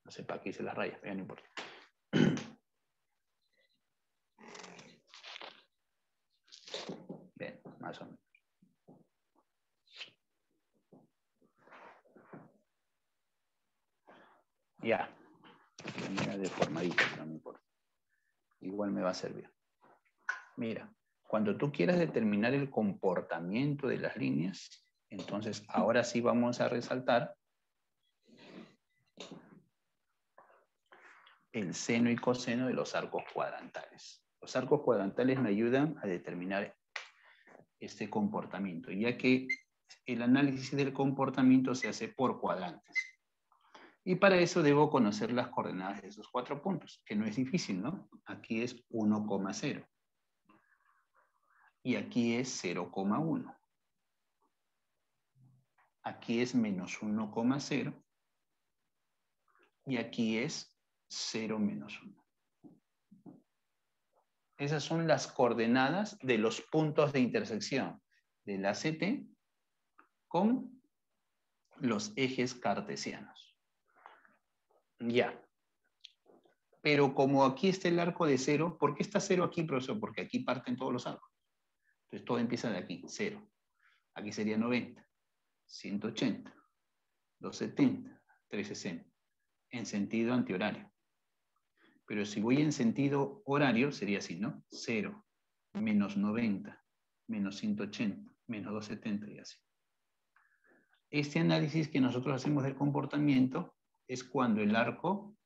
No sé para qué hice las rayas, pero no importa. Bien, más o menos. Ya. Mira, deformadito, pero no importa. Igual me va a servir. Mira, cuando tú quieras determinar el comportamiento de las líneas, entonces ahora sí vamos a resaltar el seno y coseno de los arcos cuadrantales. Los arcos cuadrantales me ayudan a determinar este comportamiento, ya que el análisis del comportamiento se hace por cuadrantes. Y para eso debo conocer las coordenadas de esos 4 puntos, que no es difícil, ¿no? Aquí es 1,0. Y aquí es 0,1. aquí es menos 1,0 y aquí es 0 menos 1. Esas son las coordenadas de los puntos de intersección de la CT con los ejes cartesianos. Ya. Pero como aquí está el arco de 0, ¿por qué está 0 aquí, profesor? Porque aquí parten todos los arcos. Entonces todo empieza de aquí, 0. Aquí sería 90, 180, 270, 360. En sentido antihorario. Pero si voy en sentido horario, sería así, ¿no? 0, menos 90, menos 180, menos 270 y así. Este análisis que nosotros hacemos del comportamiento es cuando el arco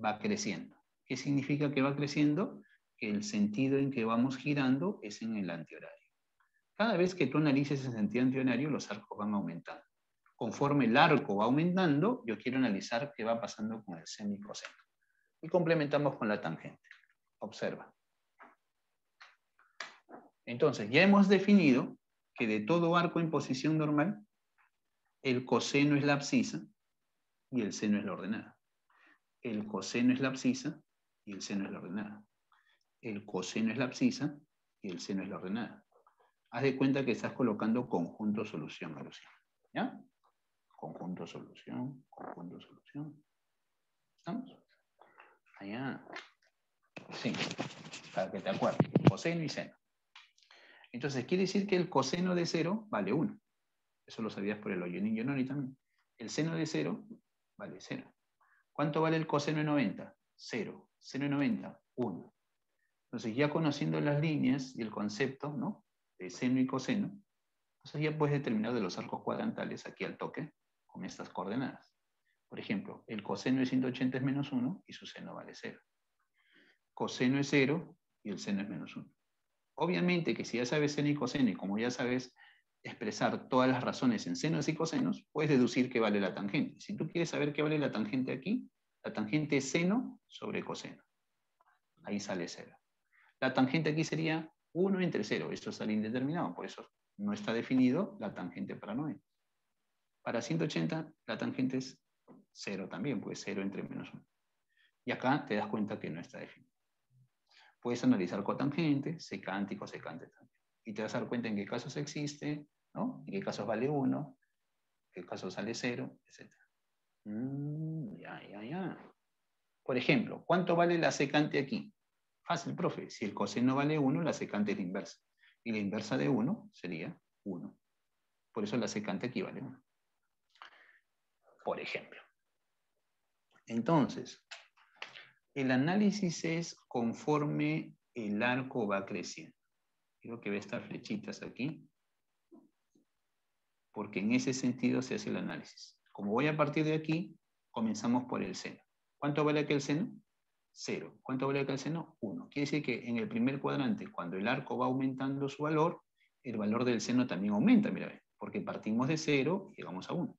va creciendo. ¿Qué significa que va creciendo? Que el sentido en que vamos girando es en el antihorario. Cada vez que tú analices en sentido antihorario, los arcos van aumentando. Conforme el arco va aumentando, yo quiero analizar qué va pasando con el seno y coseno. Y complementamos con la tangente. Observa. Entonces, ya hemos definido que de todo arco en posición normal, el coseno es la abscisa y el seno es la ordenada. El coseno es la abscisa y el seno es la ordenada. El coseno es la abscisa y el seno es la ordenada. Haz de cuenta que estás colocando conjunto solución, alusión. ¿Ya? Conjunto solución, conjunto solución. ¿Estamos? Allá. Sí, para que te acuerdes. Coseno y seno. Entonces, quiere decir que el coseno de 0 vale 1. Eso lo sabías por el Oyonin-Yononi también. El seno de 0 vale 0. ¿Cuánto vale el coseno de 90? 0. Seno de 90, 1. Entonces, ya conociendo las líneas y el concepto, ¿no?, de seno y coseno, entonces ya puedes determinar de los arcos cuadrantales aquí al toque con estas coordenadas. Por ejemplo, el coseno de 180 es menos 1 y su seno vale 0. Coseno es 0 y el seno es menos 1. Obviamente que si ya sabes seno y coseno y como ya sabes expresar todas las razones en senos y cosenos, puedes deducir qué vale la tangente. Si tú quieres saber qué vale la tangente aquí, la tangente es seno sobre coseno. Ahí sale 0. La tangente aquí sería 1 entre 0. Esto sale indeterminado, por eso no está definido la tangente para 90. Para 180, la tangente es 0 también, pues 0 entre menos 1. Y acá te das cuenta que no está definido. Puedes analizar cotangente, secante y cosecante también. Y te vas a dar cuenta en qué casos existe, ¿no? En qué casos vale 1, en qué casos sale 0, etc. Ya. Por ejemplo, ¿cuánto vale la secante aquí? Fácil, profe. Si el coseno vale 1, la secante es la inversa. Y la inversa de 1 sería 1. Por eso la secante aquí vale 1. Por ejemplo. Entonces, el análisis es conforme el arco va creciendo. Quiero que vea estas flechitas aquí, porque en ese sentido se hace el análisis. Como voy a partir de aquí, comenzamos por el seno. ¿Cuánto vale aquel seno? 0. ¿Cuánto vale aquel seno? 1. Quiere decir que en el primer cuadrante, cuando el arco va aumentando su valor, el valor del seno también aumenta, mira, porque partimos de 0 y llegamos a 1.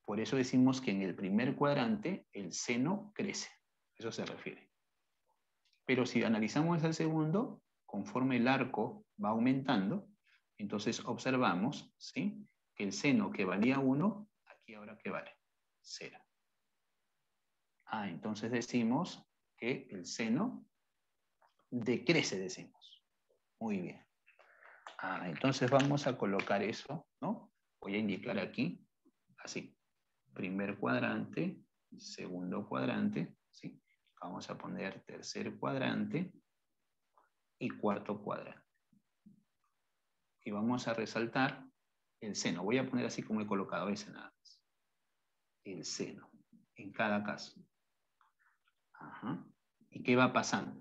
Por eso decimos que en el primer cuadrante el seno crece. Eso se refiere. Pero si analizamos el segundo, conforme el arco va aumentando, entonces observamos, ¿sí?, que el seno que valía 1, aquí ahora ¿qué vale? 0. Entonces decimos que el seno decrece, decimos. Muy bien. Entonces vamos a colocar eso, ¿no? Voy a indicar aquí, así. Primer cuadrante, segundo cuadrante, ¿sí? Vamos a poner tercer cuadrante y cuarto cuadrante. Y vamos a resaltar el seno. Voy a poner así como he colocado ese nada más. El seno, en cada caso. ¿Y qué va pasando?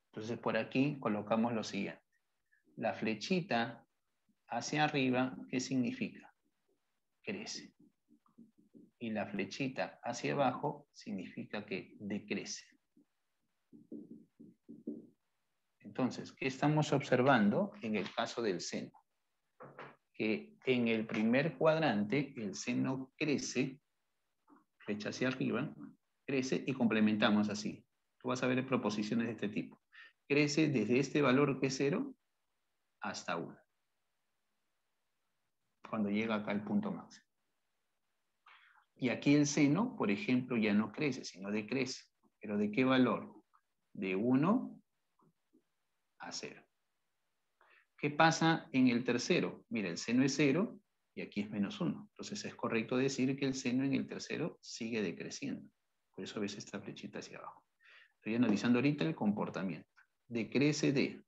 Entonces por aquí colocamos lo siguiente. La flechita hacia arriba, ¿qué significa? Crece. Y la flechita hacia abajo significa que decrece. Entonces, ¿qué estamos observando en el caso del seno? Que en el primer cuadrante el seno crece, flecha hacia arriba, crece y complementamos así. Tú vas a ver proposiciones de este tipo. Crece desde este valor que es 0 hasta 1. cuando llega acá al punto máximo. Y aquí el seno, por ejemplo, ya no crece, sino decrece. ¿Pero de qué valor? De 1 a 0. ¿Qué pasa en el tercero? Mira, el seno es 0 y aquí es menos 1. Entonces es correcto decir que el seno en el tercero sigue decreciendo. Por eso ves esta flechita hacia abajo. Estoy analizando ahorita el comportamiento. Decrece de...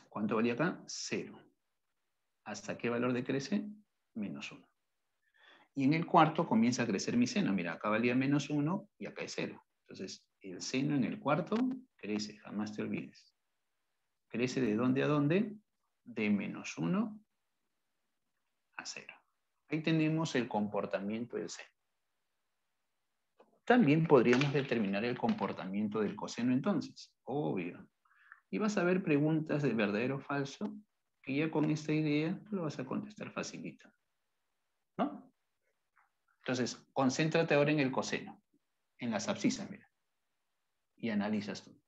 ¿Cuánto valía acá? 0. ¿Hasta qué valor decrece? Menos 1. Y en el cuarto comienza a crecer mi seno. Mira, acá valía menos 1 y acá es 0. Entonces, el seno en el cuarto crece, jamás te olvides. ¿Crece de dónde a dónde? De menos 1 a 0. Ahí tenemos el comportamiento del seno. También podríamos determinar el comportamiento del coseno entonces, obvio. Y vas a ver preguntas de verdadero o falso, que ya con esta idea tú lo vas a contestar facilito. ¿No? Entonces, concéntrate ahora en el coseno, en las abscisas, mira. Y analizas tú.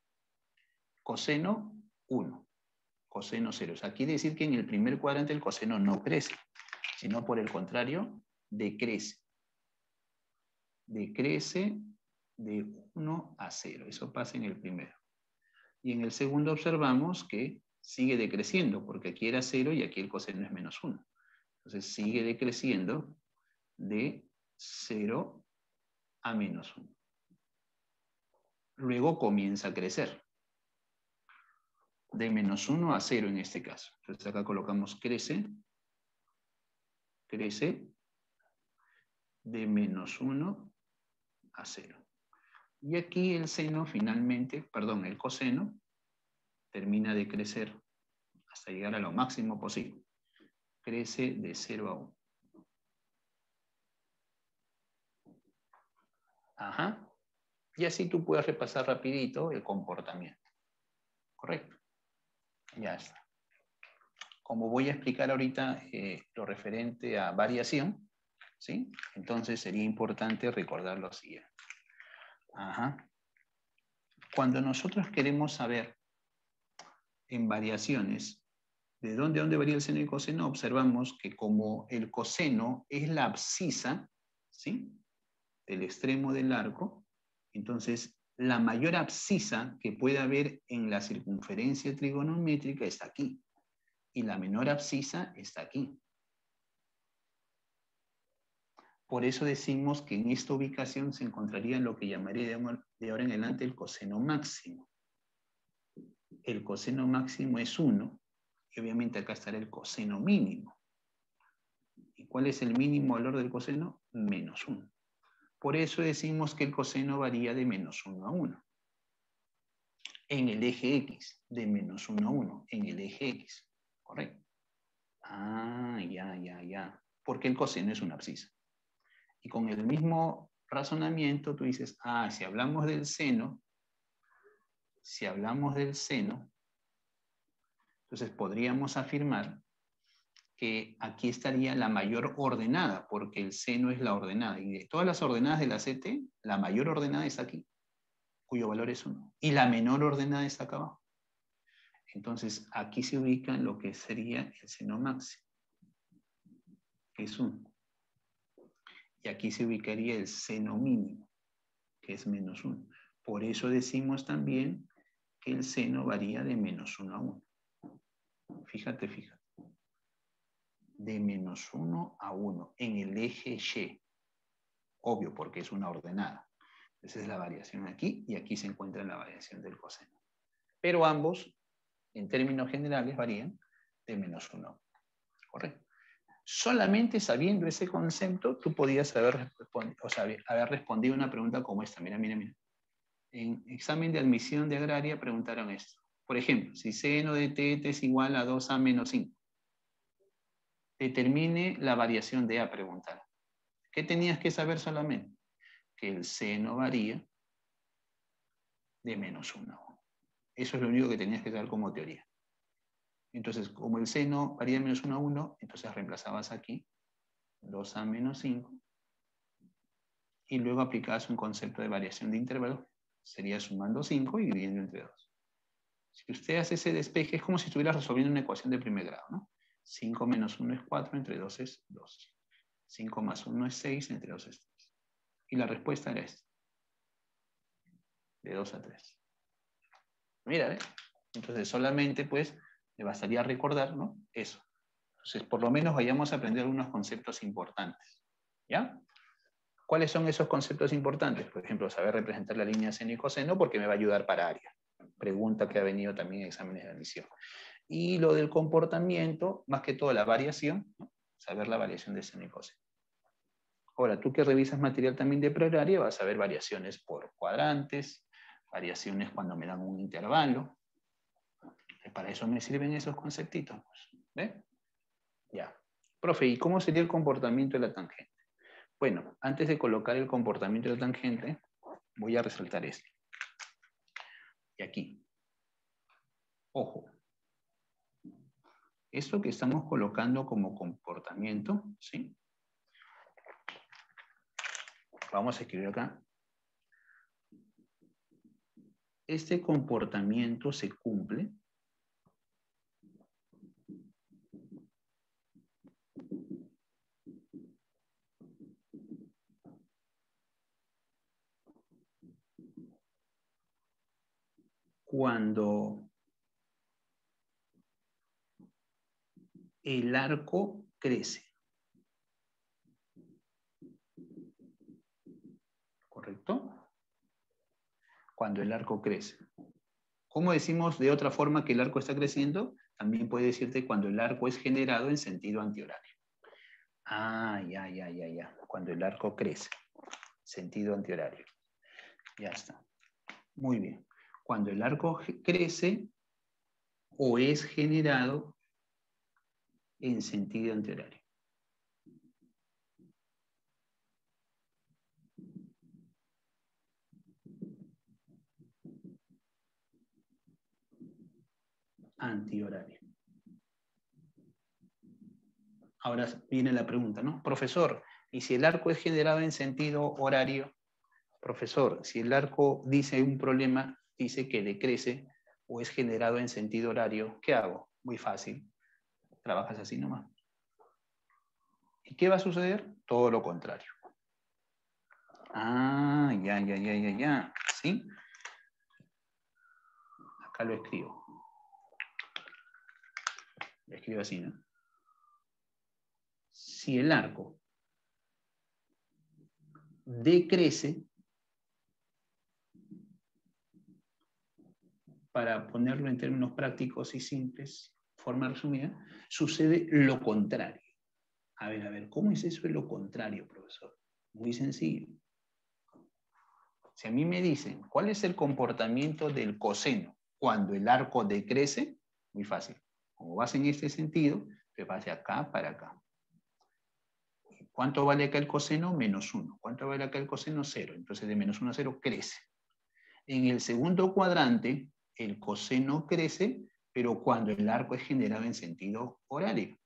Coseno 1, coseno 0. O sea, quiere decir que en el primer cuadrante el coseno no crece, sino por el contrario, decrece. Decrece de 1 a 0. Eso pasa en el primero. Y en el segundo observamos que sigue decreciendo, porque aquí era 0 y aquí el coseno es menos 1. Entonces sigue decreciendo de 0 a menos 1. Luego comienza a crecer. De menos 1 a 0 en este caso. Entonces acá colocamos crece. Crece de menos 1 a 0. Y aquí el seno finalmente, perdón, el coseno termina de crecer hasta llegar a lo máximo posible. Crece de 0 a 1. Ajá. Y así tú puedes repasar rapidito el comportamiento. ¿Correcto? Ya está. Como voy a explicar ahorita lo referente a variación, ¿sí? Entonces sería importante recordar lo siguiente. Ajá. Cuando nosotros queremos saber en variaciones de dónde a dónde varía el seno y el coseno, observamos que como el coseno es la abscisa, ¿sí?, del extremo del arco, entonces la mayor abscisa que puede haber en la circunferencia trigonométrica está aquí, y la menor abscisa está aquí. Por eso decimos que en esta ubicación se encontraría lo que llamaría de ahora en adelante el coseno máximo. El coseno máximo es 1, y obviamente acá estará el coseno mínimo. ¿Y cuál es el mínimo valor del coseno? Menos 1. Por eso decimos que el coseno varía de menos 1 a 1. En el eje X, de menos 1 a 1, en el eje X. ¿Correcto? Ah, ya. Porque el coseno es una abscisa. Y con el mismo razonamiento tú dices, si hablamos del seno, entonces podríamos afirmar que aquí estaría la mayor ordenada, porque el seno es la ordenada. Y de todas las ordenadas de la CT, la mayor ordenada está aquí, cuyo valor es 1. Y la menor ordenada está acá abajo. Entonces, aquí se ubica lo que sería el seno máximo, que es 1. Y aquí se ubicaría el seno mínimo, que es menos 1. Por eso decimos también que el seno varía de menos 1 a 1. Fíjate. De menos 1 a 1 en el eje Y. Obvio, porque es una ordenada. Esa es la variación aquí, y aquí se encuentra la variación del coseno. Pero ambos, en términos generales, varían de menos 1 a 1. ¿Correcto? Solamente sabiendo ese concepto, tú podías haber respondido una pregunta como esta. Mira. En examen de admisión de agraria preguntaron esto. Por ejemplo, si seno de teta es igual a 2a menos 5. Determine la variación de A, preguntar. ¿Qué tenías que saber solamente? Que el seno varía de menos 1 a 1. Eso es lo único que tenías que saber como teoría. Entonces, como el seno varía de menos 1 a 1, entonces reemplazabas aquí 2a menos 5 y luego aplicabas un concepto de variación de intervalo. Sería sumando 5 y dividiendo entre 2. Si usted hace ese despeje, es como si estuviera resolviendo una ecuación de primer grado, ¿no? 5 menos 1 es 4, entre 2 es 2. 5 más 1 es 6, entre 2 es 3. Y la respuesta era esta. De 2 a 3. Mira, ¿ves? Entonces solamente pues le bastaría recordar, ¿no? Eso. Entonces por lo menos vayamos a aprender algunos conceptos importantes. ¿Ya? ¿Cuáles son esos conceptos importantes? Por ejemplo, saber representar la línea seno y coseno porque me va a ayudar para área. Pregunta que ha venido también en exámenes de admisión. Y lo del comportamiento, más que todo la variación, ¿no? Saber la variación de seno y coseno. Ahora, tú que revisas material también de prehoraria, vas a ver variaciones por cuadrantes, variaciones cuando me dan un intervalo. Para eso me sirven esos conceptitos. ¿Ve? Ya. Profe, ¿y cómo sería el comportamiento de la tangente? Bueno, antes de colocar el comportamiento de la tangente, voy a resaltar esto. Y aquí. Ojo. Esto que estamos colocando como comportamiento, ¿sí? Vamos a escribir acá. Este comportamiento se cumple cuando el arco crece. ¿Correcto? Cuando el arco crece. ¿Cómo decimos de otra forma que el arco está creciendo? También puede decirte cuando el arco es generado en sentido antihorario. Ah, ya. Cuando el arco crece. Sentido antihorario. Ya está. Muy bien. Cuando el arco crece o es generado en sentido antihorario. Antihorario. Ahora viene la pregunta, ¿no? Profesor, ¿y si el arco es generado en sentido horario? Profesor, si el arco dice un problema, dice que decrece o es generado en sentido horario, ¿qué hago? Muy fácil. Trabajas así nomás. ¿Y qué va a suceder? Todo lo contrario. Ah, ya. ¿Sí? Acá lo escribo. Lo escribo así, ¿no? Si el arco decrece, para ponerlo en términos prácticos y simples, forma resumida, sucede lo contrario. A ver, ¿cómo es eso de lo contrario, profesor? Muy sencillo. Si a mí me dicen, ¿cuál es el comportamiento del coseno cuando el arco decrece? Muy fácil. Como vas en este sentido, te vas de acá para acá. ¿Cuánto vale acá el coseno? Menos 1. ¿Cuánto vale acá el coseno? 0. Entonces de menos 1 a 0 crece. En el segundo cuadrante, el coseno crece, pero cuando el arco es generado en sentido horario.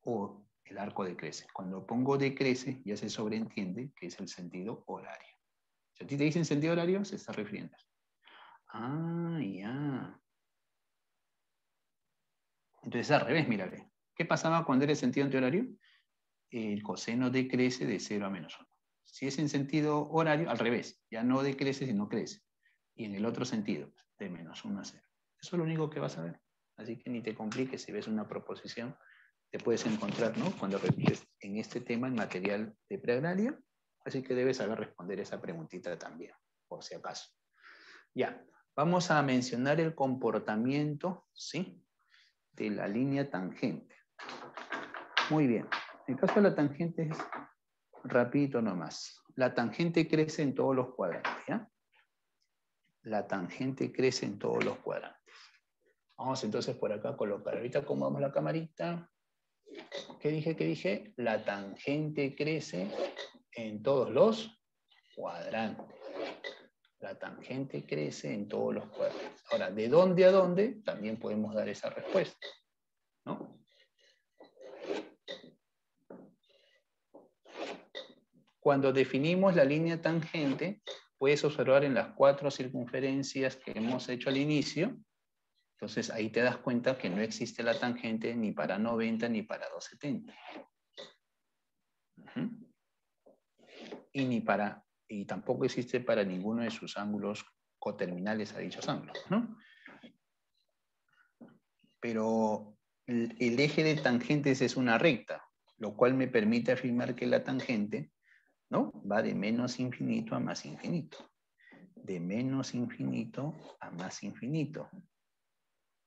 O el arco decrece. Cuando pongo decrece, ya se sobreentiende que es el sentido horario. Si a ti te dicen sentido horario, se está refiriendo. Ah, ya. Entonces al revés, mírale. ¿Qué pasaba cuando era en sentido antihorario? El coseno decrece de 0 a menos 1. Si es en sentido horario, al revés. Ya no decrece, sino crece. Y en el otro sentido, de menos 1 a 0. Eso es lo único que vas a ver. Así que ni te compliques si ves una proposición. Te puedes encontrar, ¿no? Cuando repites en este tema el material de preagrario. Así que debes saber responder esa preguntita también, por si acaso. Ya, vamos a mencionar el comportamiento, ¿sí? De la línea tangente. Muy bien. En el caso de la tangente es rapidito nomás. La tangente crece en todos los cuadrantes, ¿ya? La tangente crece en todos los cuadrantes. Vamos entonces por acá a colocar. Ahorita acomodamos la camarita. ¿Qué dije? La tangente crece en todos los cuadrantes. La tangente crece en todos los cuadrantes. Ahora, ¿de dónde a dónde? También podemos dar esa respuesta, ¿no? Cuando definimos la línea tangente, puedes observar en las 4 circunferencias que hemos hecho al inicio, Entonces ahí te das cuenta que no existe la tangente ni para 90 ni para 270. Y tampoco existe para ninguno de sus ángulos coterminales a dichos ángulos, ¿no? Pero el eje de tangentes es una recta, lo cual me permite afirmar que la tangente, ¿no?, va de menos infinito a más infinito. De menos infinito a más infinito.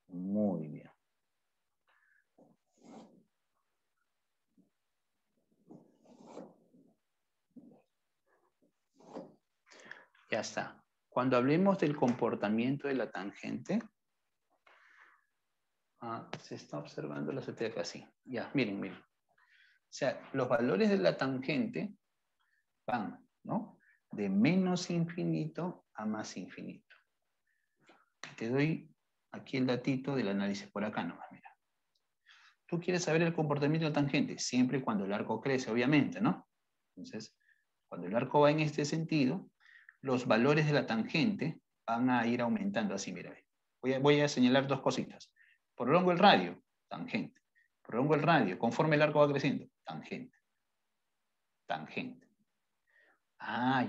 Muy bien. Ya está. Cuando hablemos del comportamiento de la tangente, se está observando la CT acá, sí. Ya, miren, miren. O sea, los valores de la tangente van, ¿no?, de menos infinito a más infinito. Te doy aquí el datito del análisis por acá nomás, mira. Tú quieres saber el comportamiento de la tangente, siempre y cuando el arco crece, obviamente, ¿no? Entonces, cuando el arco va en este sentido, los valores de la tangente van a ir aumentando así, mira. Voy a señalar dos cositas. Prolongo el radio, tangente. Prolongo el radio, conforme el arco va creciendo, tangente. Tangente.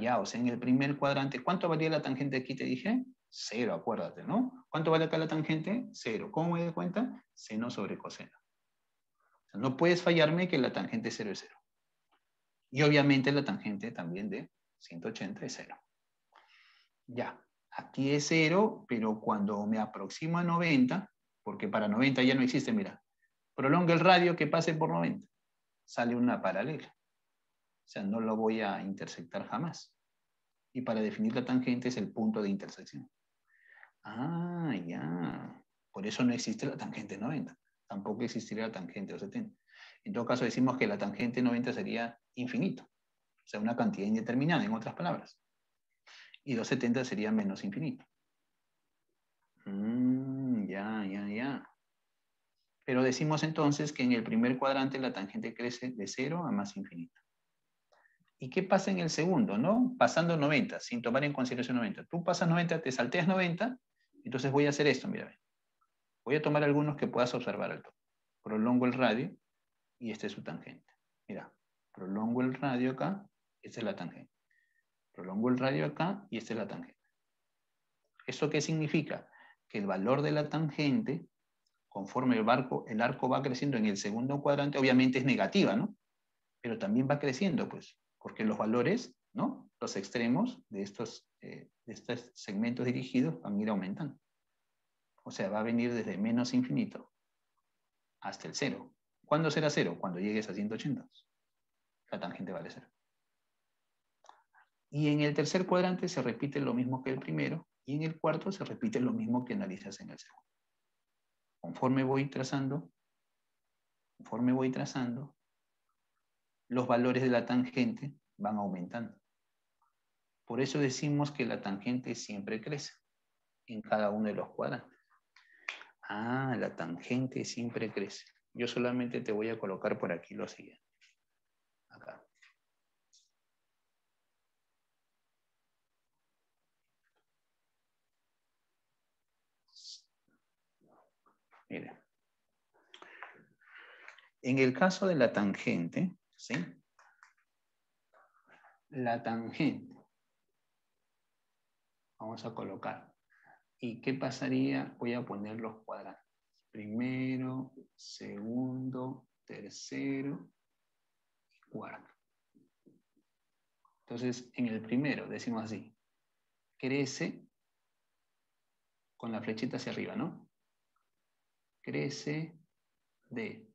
Ya, o sea, en el primer cuadrante, ¿cuánto valía la tangente aquí, te dije? 0, acuérdate, ¿no? ¿Cuánto vale acá la tangente? 0. ¿Cómo me doy cuenta? Seno sobre coseno. O sea, no puedes fallarme que la tangente 0 es 0. Y obviamente la tangente también de 180 es 0. Ya, aquí es 0, pero cuando me aproximo a 90, porque para 90 ya no existe, mira, prolonga el radio que pase por 90. Sale una paralela. O sea, no lo voy a intersectar jamás. Y para definir la tangente es el punto de intersección. Ya. Por eso no existe la tangente 90. Tampoco existiría la tangente 270. En todo caso decimos que la tangente 90 sería infinito. O sea, una cantidad indeterminada, en otras palabras. Y 270 sería menos infinito. Ya. Pero decimos entonces que en el primer cuadrante la tangente crece de 0 a más infinito. ¿Y qué pasa en el segundo, no? Pasando 90, sin tomar en consideración 90. Tú pasas 90, te salteas 90, entonces voy a hacer esto, mira. Voy a tomar algunos que puedas observar al toque. Prolongo el radio y esta es su tangente. Mira, prolongo el radio acá, esta es la tangente. Prolongo el radio acá y esta es la tangente. ¿Eso qué significa? Que el valor de la tangente, conforme el arco va creciendo en el segundo cuadrante, obviamente es negativa, ¿no? Pero también va creciendo, pues, porque los valores, ¿no?, los extremos de estos segmentos dirigidos van a ir aumentando. O sea, va a venir desde menos infinito hasta el 0. ¿Cuándo será 0? Cuando llegues a 180. La tangente vale 0. Y en el tercer cuadrante se repite lo mismo que el primero, y en el cuarto se repite lo mismo que analizas en el segundo. Conforme voy trazando, los valores de la tangente van aumentando. Por eso decimos que la tangente siempre crece en cada uno de los cuadrantes. La tangente siempre crece. Yo solamente te voy a colocar por aquí lo siguiente. Acá. Mira. En el caso de la tangente, ¿sí? La tangente. Vamos a colocar. ¿Y qué pasaría? Voy a poner los cuadrantes. Primero, segundo, tercero y cuarto. Entonces, en el primero, decimos así, crece con la flechita hacia arriba, ¿no? Crece de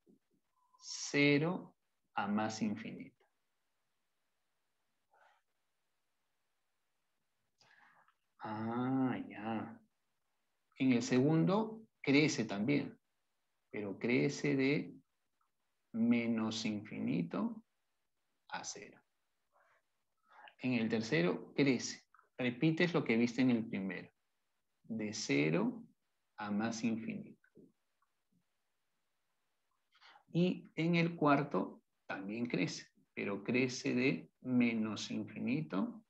0 a más infinito. Ya. En el segundo, crece también, pero crece de menos infinito a 0. En el tercero, crece. Repites lo que viste en el primero. De 0 a más infinito. Y en el cuarto también crece, pero crece de menos infinito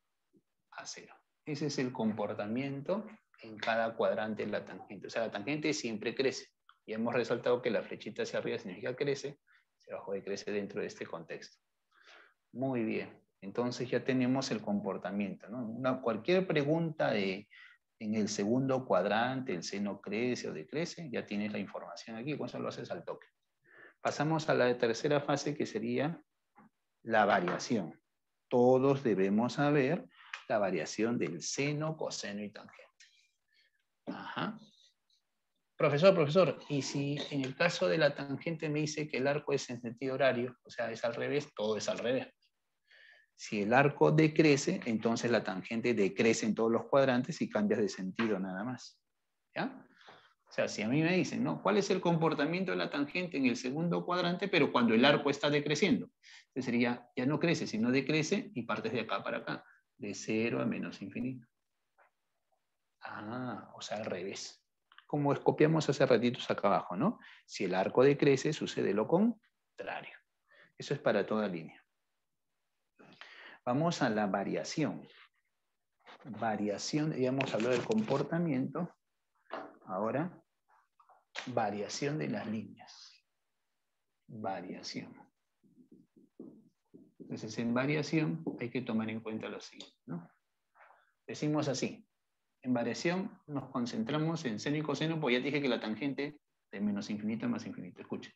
a 0. Ese es el comportamiento en cada cuadrante de la tangente. O sea, la tangente siempre crece. Y hemos resaltado que la flechita hacia arriba significa crece, hacia abajo crece dentro de este contexto. Muy bien. Entonces ya tenemos el comportamiento, ¿no? Cualquier pregunta en el segundo cuadrante, el seno crece o decrece, ya tienes la información aquí, con eso lo haces al toque. Pasamos a la tercera fase, que sería la variación. Todos debemos saber la variación del seno, coseno y tangente. Ajá. Profesor, ¿y si en el caso de la tangente me dice que el arco es en sentido horario, o sea, es al revés, todo es al revés? Si el arco decrece, entonces la tangente decrece en todos los cuadrantes y cambias de sentido nada más. ¿Ya? O sea, si a mí me dicen, ¿no? ¿Cuál es el comportamiento de la tangente en el segundo cuadrante, pero cuando el arco está decreciendo? Entonces sería, ya no crece, sino decrece y partes de acá para acá, de 0 a menos infinito. Ah, o sea, al revés. Como copiamos hace ratitos acá abajo, ¿no? Si el arco decrece, sucede lo contrario. Eso es para toda línea. Vamos a la variación. Variación, ya hemos hablado del comportamiento. Ahora, variación de las líneas. Variación. Entonces, en variación hay que tomar en cuenta lo siguiente, ¿no? Decimos así. En variación nos concentramos en seno y coseno, porque ya te dije que la tangente de menos infinito a más infinito. Escuche.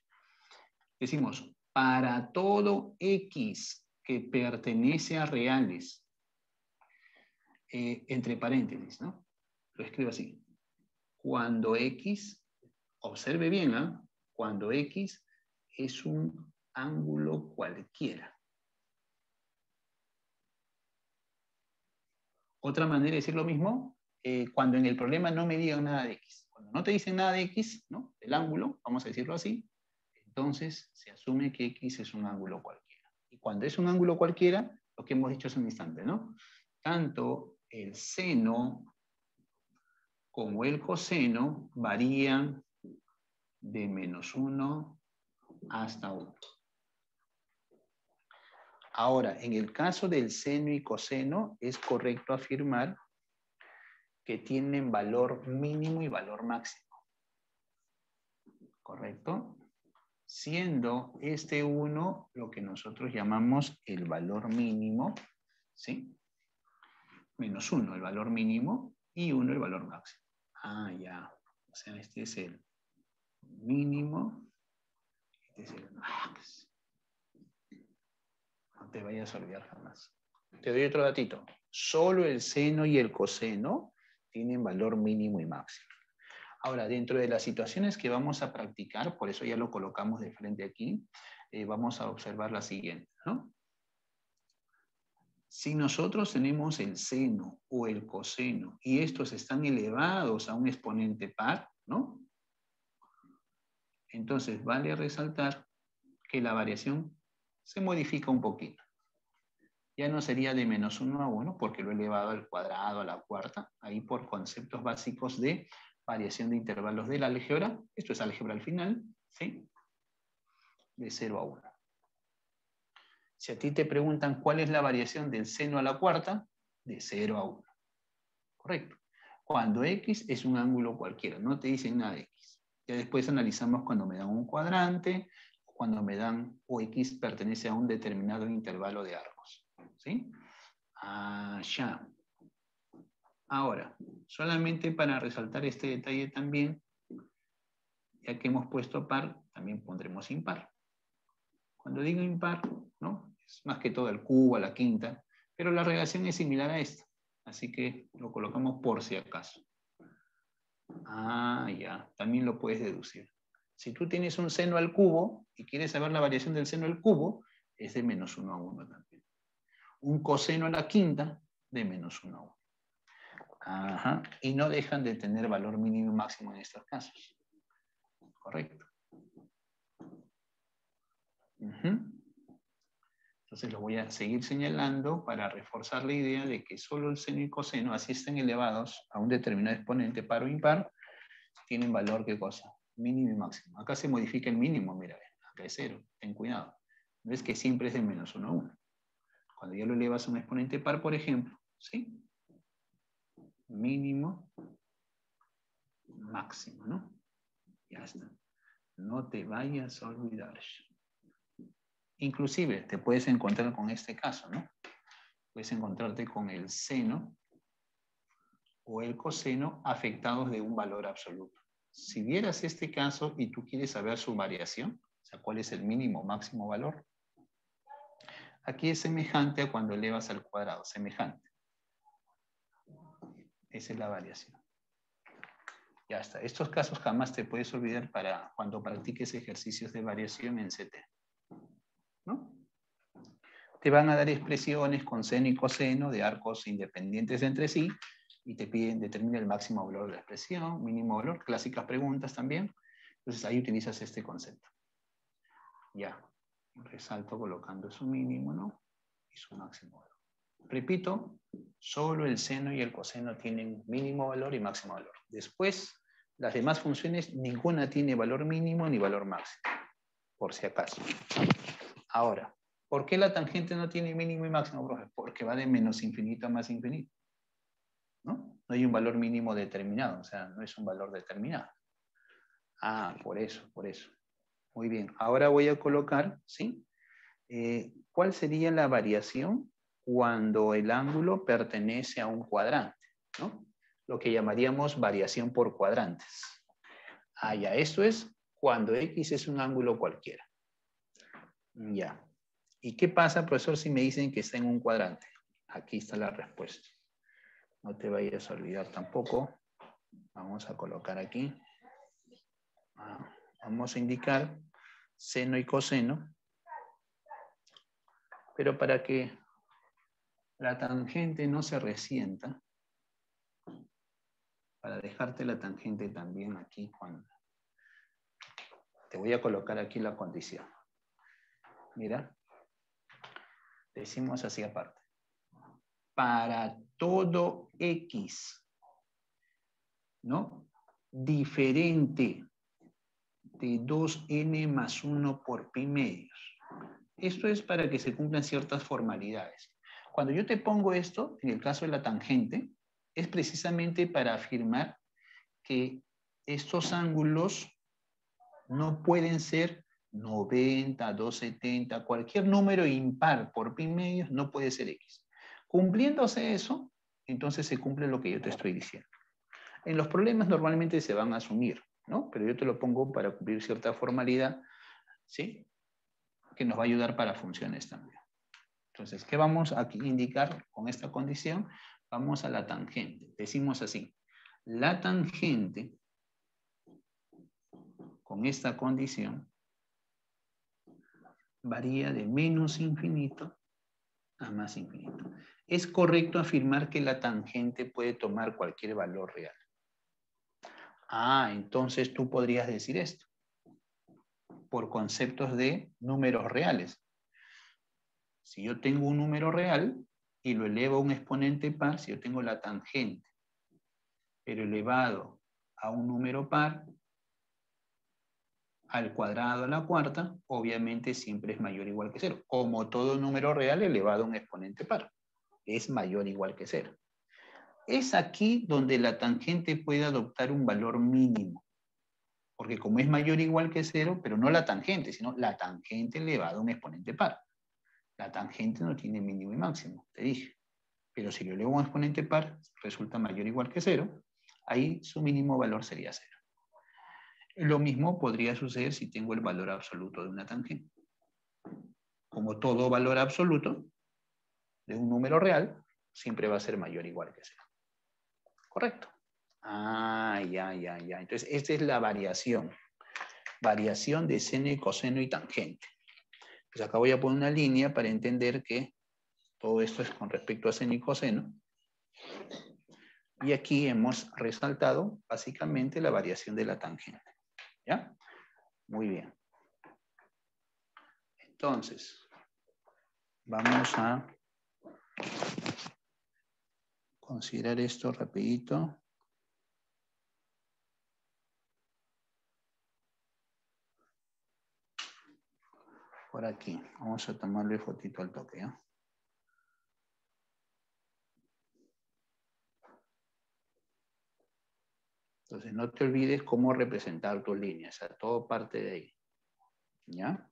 Decimos, para todo x que pertenece a reales, entre paréntesis, ¿no? Lo escribo así. Cuando x, observe bien, ¿eh? Cuando x es un ángulo cualquiera. Otra manera de decir lo mismo, cuando en el problema no me digan nada de x. Cuando no te dicen nada de x, ¿no? Del ángulo, vamos a decirlo así, entonces se asume que x es un ángulo cualquiera. Y cuando es un ángulo cualquiera, lo que hemos dicho hace un instante, ¿no? Tanto el seno como el coseno varían de -1 hasta 1. Ahora, en el caso del seno y coseno, es correcto afirmar que tienen valor mínimo y valor máximo. ¿Correcto? Siendo este 1 lo que nosotros llamamos el valor mínimo, ¿sí? -1 el valor mínimo y 1 el valor máximo. Ah, ya. O sea, este es el mínimo, este es el max. No te vayas a olvidar jamás. Te doy otro datito. Solo el seno y el coseno tienen valor mínimo y máximo. Ahora, dentro de las situaciones que vamos a practicar, por eso ya lo colocamos de frente aquí, vamos a observar la siguiente, ¿no? Si nosotros tenemos el seno o el coseno y estos están elevados a un exponente par, ¿no? Entonces vale resaltar que la variación se modifica un poquito. Ya no sería de -1 a 1 porque lo he elevado al cuadrado, a la cuarta, ahí por conceptos básicos de variación de intervalos del álgebra. Esto es álgebra al final, ¿sí? De 0 a 1. Si a ti te preguntan cuál es la variación del seno a la cuarta, de 0 a 1. Correcto. Cuando x es un ángulo cualquiera, no te dicen nada de x. Ya después analizamos cuando me dan un cuadrante, cuando me dan o x pertenece a un determinado intervalo de arcos. ¿Sí? Ya. Ahora, solamente para resaltar este detalle también, ya que hemos puesto par, también pondremos impar. Cuando digo impar, ¿no? Es más que todo el cubo, a la quinta, pero la relación es similar a esta. Así que lo colocamos por si acaso. Ya, también lo puedes deducir. Si tú tienes un seno al cubo y quieres saber la variación del seno al cubo, es de -1 a 1 también. Un coseno a la quinta, de -1 a 1. Ajá. Y no dejan de tener valor mínimo y máximo en estos casos. Correcto. Entonces lo voy a seguir señalando para reforzar la idea de que solo el seno y coseno, así estén elevados a un determinado exponente par o impar, tienen valor, ¿qué cosa? Mínimo y máximo. Acá se modifica el mínimo, mira, acá es 0, ten cuidado. No es que siempre es de -1 a 1. Cuando ya lo elevas a un exponente par, por ejemplo, ¿sí? Mínimo máximo, ¿no? Ya está. No te vayas a olvidar. Inclusive te puedes encontrar con este caso, ¿no? Puedes encontrarte con el seno o el coseno afectados de un valor absoluto. Si vieras este caso y tú quieres saber su variación, o sea, cuál es el mínimo o máximo valor, aquí es semejante a cuando elevas al cuadrado, semejante. Esa es la variación. Ya está. Estos casos jamás te puedes olvidar para cuando practiques ejercicios de variación en CT. ¿No? Te van a dar expresiones con seno y coseno de arcos independientes entre sí y te piden determinar el máximo valor de la expresión, mínimo valor, clásicas preguntas también. Entonces ahí utilizas este concepto. Ya. Resalto colocando su mínimo, ¿no? Y su máximo valor. Repito, solo el seno y el coseno tienen mínimo valor y máximo valor. Después, las demás funciones, ninguna tiene valor mínimo ni valor máximo, por si acaso. Ahora, ¿por qué la tangente no tiene mínimo y máximo, profe? Porque va de menos infinito a más infinito. ¿No? No hay un valor mínimo determinado, o sea, no es un valor determinado. Ah, por eso, por eso. Muy bien, ahora voy a colocar, ¿sí? ¿Cuál sería la variación cuando el ángulo pertenece a un cuadrante? ¿No? Lo que llamaríamos variación por cuadrantes. Ah, ya, esto es cuando X es un ángulo cualquiera. Ya. ¿Y qué pasa, profesor, si me dicen que está en un cuadrante? Aquí está la respuesta. No te vayas a olvidar tampoco. Vamos a colocar aquí. Vamos a indicar seno y coseno. Pero para que la tangente no se resienta, para dejarte la tangente también aquí, te voy a colocar aquí la condición. Mira, decimos así aparte. Para todo X, ¿no? Diferente de 2n más 1 por pi medios. Esto es para que se cumplan ciertas formalidades. Cuando yo te pongo esto, en el caso de la tangente, es precisamente para afirmar que estos ángulos no pueden ser 90, 270, cualquier número impar por pi medios no puede ser X. Cumpliéndose eso, entonces se cumple lo que yo te estoy diciendo. En los problemas normalmente se van a asumir, ¿no? Pero yo te lo pongo para cumplir cierta formalidad, ¿sí? Que nos va a ayudar para funciones también. Entonces, ¿qué vamos a indicar con esta condición? Vamos a la tangente. Decimos así, la tangente con esta condición varía de menos infinito a más infinito. Es correcto afirmar que la tangente puede tomar cualquier valor real. Ah, entonces tú podrías decir esto por conceptos de números reales. Si yo tengo un número real y lo elevo a un exponente par, si yo tengo la tangente, pero elevado a un número par, al cuadrado a la cuarta, obviamente siempre es mayor o igual que cero. Como todo número real elevado a un exponente par, es mayor o igual que cero. Es aquí donde la tangente puede adoptar un valor mínimo. Porque como es mayor o igual que cero, pero no la tangente, sino la tangente elevada a un exponente par. La tangente no tiene mínimo y máximo, te dije. Pero si lo elevo a un exponente par, resulta mayor o igual que cero, ahí su mínimo valor sería cero. Lo mismo podría suceder si tengo el valor absoluto de una tangente. Como todo valor absoluto de un número real, siempre va a ser mayor o igual que cero. ¿Correcto? Ah, ya. Entonces, esta es la variación. Variación de seno y coseno y tangente. Pues acá voy a poner una línea para entender que todo esto es con respecto a seno y coseno. Y aquí hemos resaltado básicamente la variación de la tangente. ¿Ya? Muy bien. Entonces, vamos a considerar esto rapidito. Por aquí. Vamos a tomarle fotito al toque, ¿eh? Entonces, no te olvides cómo representar tus líneas. O sea, todo parte de ahí. ¿Ya?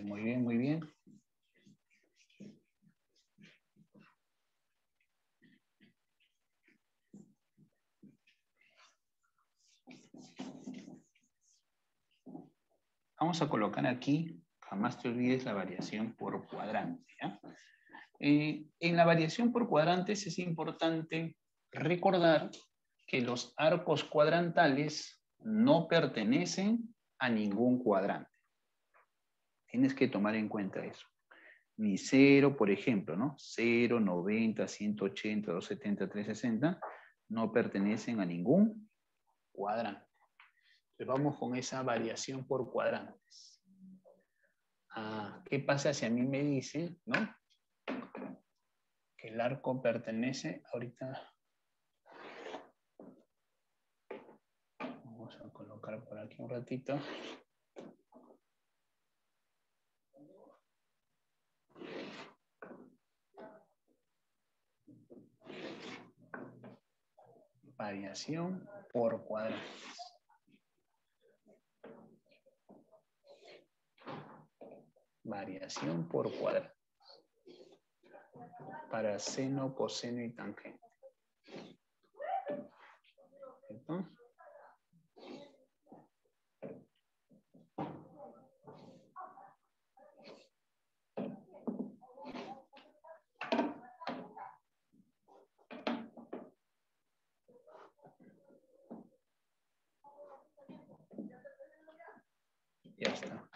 Muy bien, muy bien. Vamos a colocar aquí, jamás te olvides la variación por cuadrante. ¿Ya? En la variación por cuadrantes es importante recordar que los arcos cuadrantales no pertenecen a ningún cuadrante. Tienes que tomar en cuenta eso. Ni 0, por ejemplo, ¿no? 0, 90, 180, 270, 360 no pertenecen a ningún cuadrante. Entonces vamos con esa variación por cuadrantes. ¿Qué pasa si a mí me dice, ¿no? Que el arco pertenece, ahorita vamos a colocar por aquí un ratito. Variación por cuadrantes. Variación por cuadrantes. Para seno, coseno y tangente. ¿Cierto? Ya está.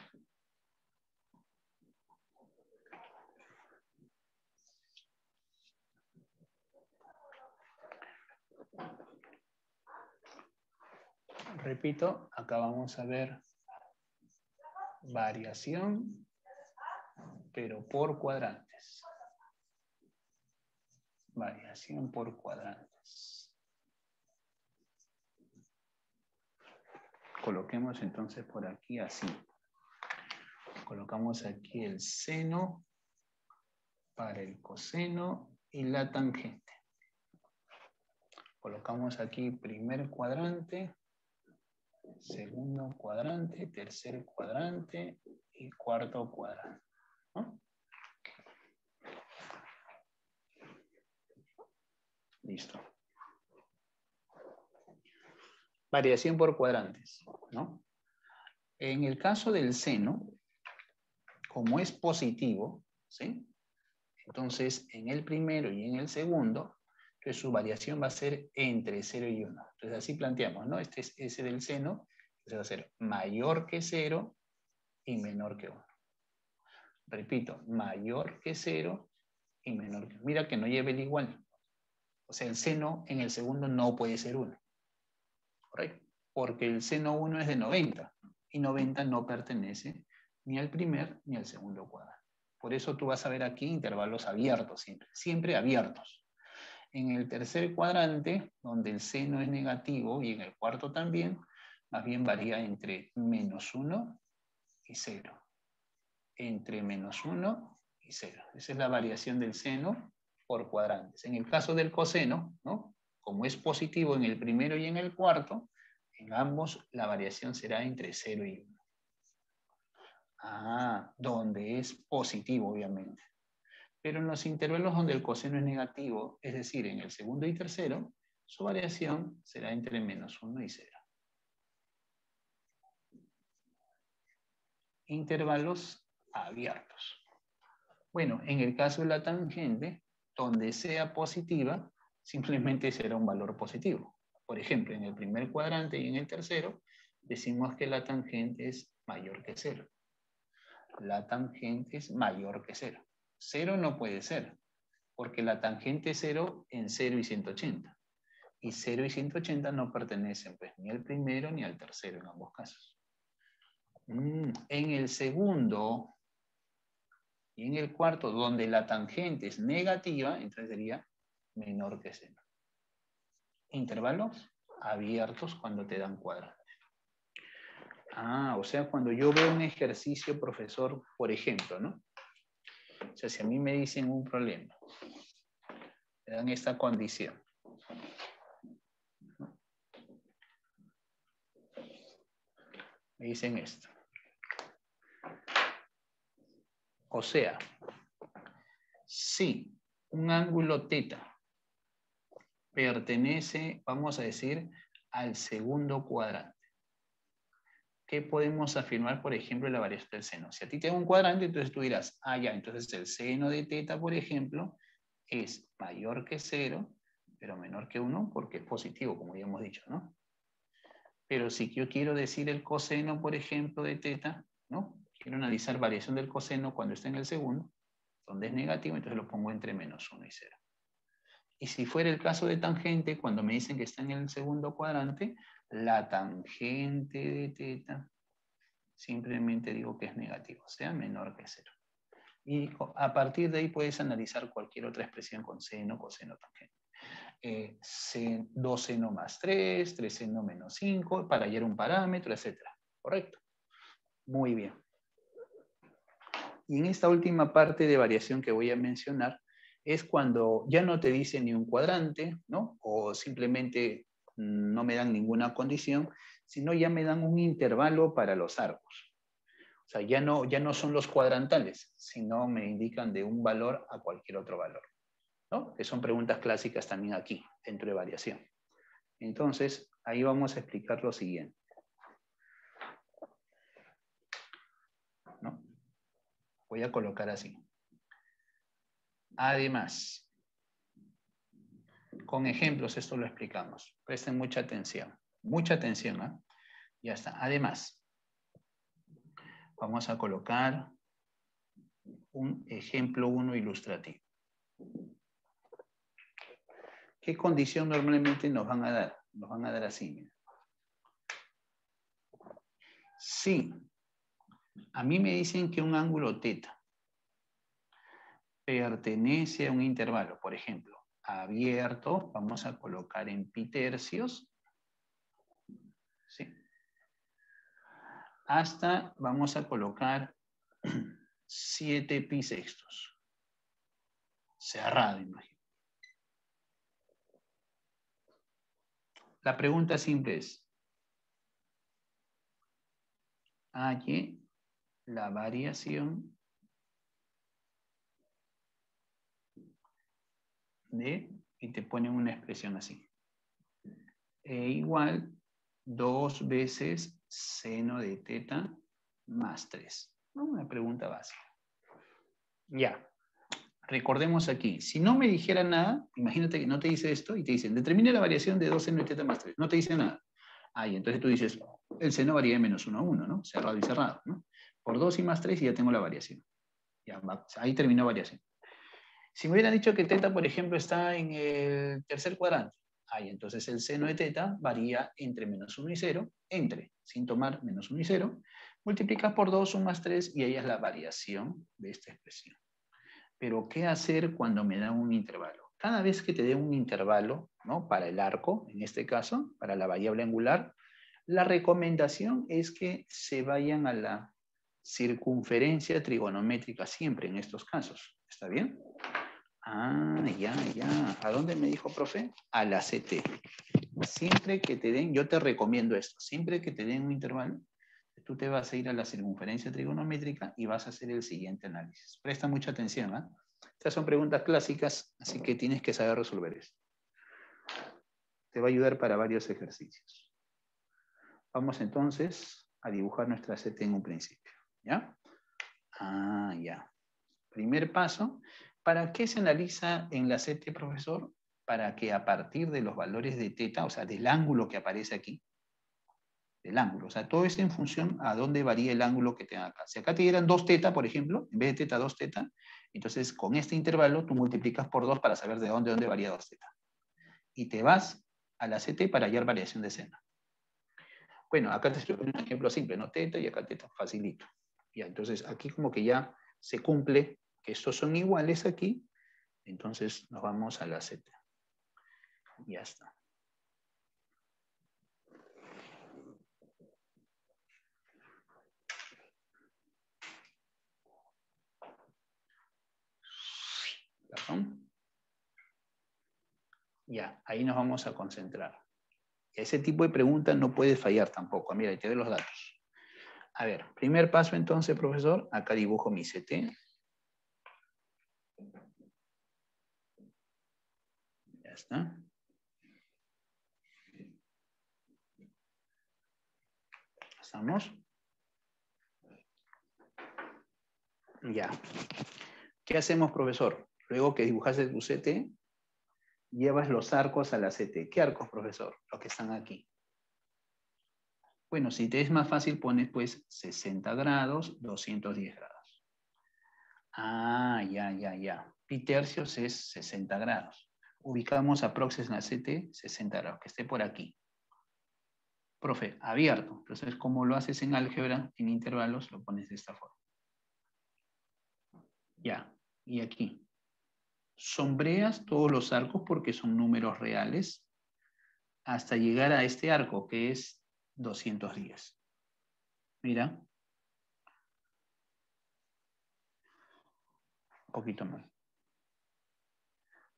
Repito, acá vamos a ver variación, pero por cuadrantes. Variación por cuadrantes. Coloquemos entonces por aquí así. Colocamos aquí el seno para el coseno y la tangente. Colocamos aquí primer cuadrante, segundo cuadrante, tercer cuadrante y cuarto cuadrante, ¿no? Listo. Variación por cuadrantes, ¿no? En el caso del seno, como es positivo, ¿sí? Entonces, en el primero y en el segundo, entonces su variación va a ser entre 0 y 1. Entonces, así planteamos, ¿no? Este es S del seno, entonces va a ser mayor que 0 y menor que 1. Repito, mayor que 0 y menor que 1. Mira que no lleve el igual. O sea, el seno en el segundo no puede ser 1. ¿Correcto? Porque el seno 1 es de 90 y 90 no pertenece ni al primer ni al segundo cuadrante. Por eso tú vas a ver aquí intervalos abiertos siempre, siempre abiertos. En el tercer cuadrante, donde el seno es negativo y en el cuarto también, más bien varía entre -1 y 0. Entre -1 y 0. Esa es la variación del seno por cuadrantes. En el caso del coseno, ¿no? Como es positivo en el primero y en el cuarto, en ambos la variación será entre 0 y 1. Ah, donde es positivo, obviamente. Pero en los intervalos donde el coseno es negativo, es decir, en el segundo y tercero, su variación será entre -1 y 0. Intervalos abiertos. Bueno, en el caso de la tangente, donde sea positiva, simplemente será un valor positivo. Por ejemplo, en el primer cuadrante y en el tercero, decimos que la tangente es mayor que 0. La tangente es mayor que 0. 0 no puede ser, porque la tangente es 0 en 0 y 180. Y 0 y 180 no pertenecen pues, ni al primero ni al tercero en ambos casos. En el segundo y en el cuarto, donde la tangente es negativa, entonces sería menor que 0. Intervalos abiertos cuando te dan cuadrantes. Ah, o sea, cuando yo veo un ejercicio, profesor, por ejemplo, ¿no? O sea, si a mí me dicen un problema, me dan esta condición. ¿No? Me dicen esto. O sea, si un ángulo θ pertenece, vamos a decir, al segundo cuadrante, ¿qué podemos afirmar, por ejemplo, en la variación del seno? Si a ti te da un cuadrante, entonces tú dirás, ah, ya, entonces el seno de θ, por ejemplo, es mayor que 0, pero menor que 1, porque es positivo, como ya hemos dicho, ¿no? Pero si yo quiero decir el coseno, por ejemplo, de θ, ¿no? Quiero analizar variación del coseno cuando está en el segundo, donde es negativo, entonces lo pongo entre -1 y 0. Y si fuera el caso de tangente, cuando me dicen que está en el segundo cuadrante, la tangente de θ, simplemente digo que es negativo, o sea, menor que 0. Y a partir de ahí puedes analizar cualquier otra expresión con seno, coseno, tangente. 2 seno más 3, 3 seno menos 5, para hallar un parámetro, etc. ¿Correcto? Muy bien. Y en esta última parte de variación que voy a mencionar, es cuando ya no te dice ni un cuadrante, ¿no? O simplemente no me dan ninguna condición, sino ya me dan un intervalo para los arcos. O sea, ya no son los cuadrantales, sino me indican de un valor a cualquier otro valor, ¿no? Que son preguntas clásicas también aquí, dentro de variación. Entonces, ahí vamos a explicar lo siguiente, ¿no? Voy a colocar así. Además, con ejemplos esto lo explicamos. Presten mucha atención. Mucha atención, ¿eh? Ya está. Además, vamos a colocar un ejemplo 1 ilustrativo. ¿Qué condición normalmente nos van a dar? Nos van a dar así. Mira. Si a mí me dicen que un ángulo θ pertenece a un intervalo, por ejemplo, abierto, vamos a colocar en pi tercios, ¿sí? Hasta vamos a colocar 7 pi sextos. Cerrado, imagino. La pregunta simple es, halle la variación de, y te ponen una expresión así, e igual 2 veces seno de teta más 3. Una pregunta básica. Ya. Recordemos aquí, si no me dijera nada, imagínate que no te dice esto y te dicen, determine la variación de 2 seno de teta más 3. No te dice nada. Y entonces tú dices, el seno varía de menos 1 a 1, ¿no? Cerrado y cerrado, ¿no? Por 2 y más 3 y ya tengo la variación. Ya, ahí terminó variación. Si me hubieran dicho que teta, por ejemplo, está en el tercer cuadrante, entonces el seno de teta varía entre menos 1 y 0, sin tomar menos 1 y 0, multiplicas por 2, 1 más 3, y ahí es la variación de esta expresión. Pero, ¿qué hacer cuando me dan un intervalo? Cada vez que te dé un intervalo, ¿no? Para el arco, en este caso, para la variable angular, la recomendación es que se vayan a la circunferencia trigonométrica siempre en estos casos. ¿Está bien? Ya. ¿A dónde me dijo, profe? A la CT. Siempre que te den, yo te recomiendo esto, siempre que te den un intervalo, tú te vas a ir a la circunferencia trigonométrica y vas a hacer el siguiente análisis. Presta mucha atención, ¿eh? Estas son preguntas clásicas, así que tienes que saber resolver esto. Te va a ayudar para varios ejercicios. Vamos entonces a dibujar nuestra CT en un principio, ¿ya? Ya. Primer paso. ¿Para qué se analiza en la CT, profesor? Para que a partir de los valores de teta, o sea, del ángulo que aparece aquí, del ángulo, o sea, todo es en función a dónde varía el ángulo que tenga acá. Si acá te dieran 2 teta, por ejemplo, en vez de teta, 2 teta, entonces con este intervalo tú multiplicas por 2 para saber de dónde varía 2 teta. Y te vas a la CT para hallar variación de seno. Bueno, acá te estoy poniendo un ejemplo simple, ¿no? Teta y acá teta, facilito. Ya, entonces aquí como que ya se cumple que estos son iguales aquí, entonces nos vamos a la CT. Ya está. ¿Perdón? Ya, ahí nos vamos a concentrar. Ese tipo de preguntas no puede fallar tampoco. Mira, te doy los datos. A ver, primer paso entonces, profesor. Acá dibujo mi CT. Ya está. ¿Estamos? Ya. ¿Qué hacemos, profesor? Luego que dibujaste tu CT, llevas los arcos a la CT. ¿Qué arcos, profesor? Los que están aquí. Bueno, si te es más fácil, pones pues 60 grados, 210 grados. Ya. Pi tercios es 60 grados. Ubicamos a proxies en la CT, 60 grados, que esté por aquí. Profe, abierto. Entonces, como lo haces en álgebra, en intervalos, lo pones de esta forma. Ya, y aquí. Sombreas todos los arcos porque son números reales hasta llegar a este arco, que es 210. Mira. Un poquito más.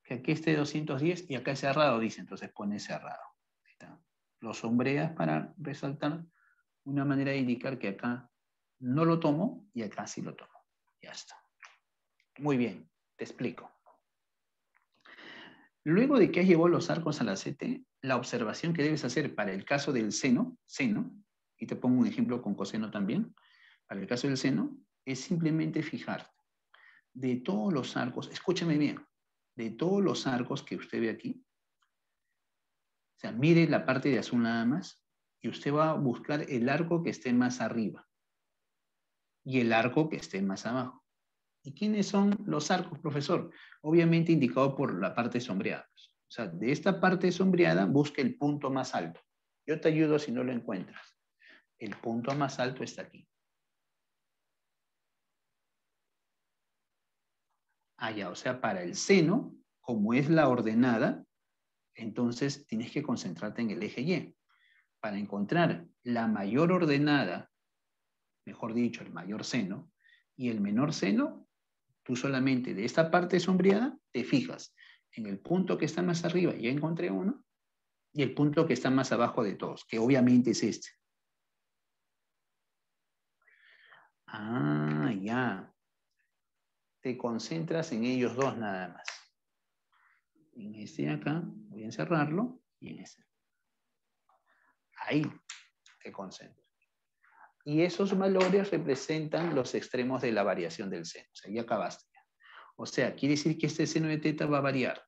Que aquí esté 210 y acá es cerrado, dice. Entonces pone cerrado. Ahí está. Lo sombreas para resaltar una manera de indicar que acá no lo tomo y acá sí lo tomo. Ya está. Muy bien, te explico. Luego de que has llevado los arcos a la CT, la observación que debes hacer para el caso del seno, y te pongo un ejemplo con coseno también, para el caso del seno, es simplemente fijarte de todos los arcos, escúchame bien, de todos los arcos que usted ve aquí, o sea, mire la parte de azul nada más, y usted va a buscar el arco que esté más arriba y el arco que esté más abajo. ¿Y quiénes son los arcos, profesor? Obviamente indicado por la parte sombreada. O sea, de esta parte sombreada, busca el punto más alto. Yo te ayudo si no lo encuentras. El punto más alto está aquí. Ya, o sea, para el seno, como es la ordenada, entonces tienes que concentrarte en el eje Y. Para encontrar la mayor ordenada, mejor dicho, el mayor seno, y el menor seno, tú solamente de esta parte sombreada te fijas en el punto que está más arriba, ya encontré uno, y el punto que está más abajo de todos, que obviamente es este. Ya. Te concentras en ellos dos nada más. En este de acá, voy a encerrarlo, y en este. Ahí te concentras. Y esos valores representan los extremos de la variación del seno. O sea, ya acabaste. O sea, quiere decir que este seno de teta va a variar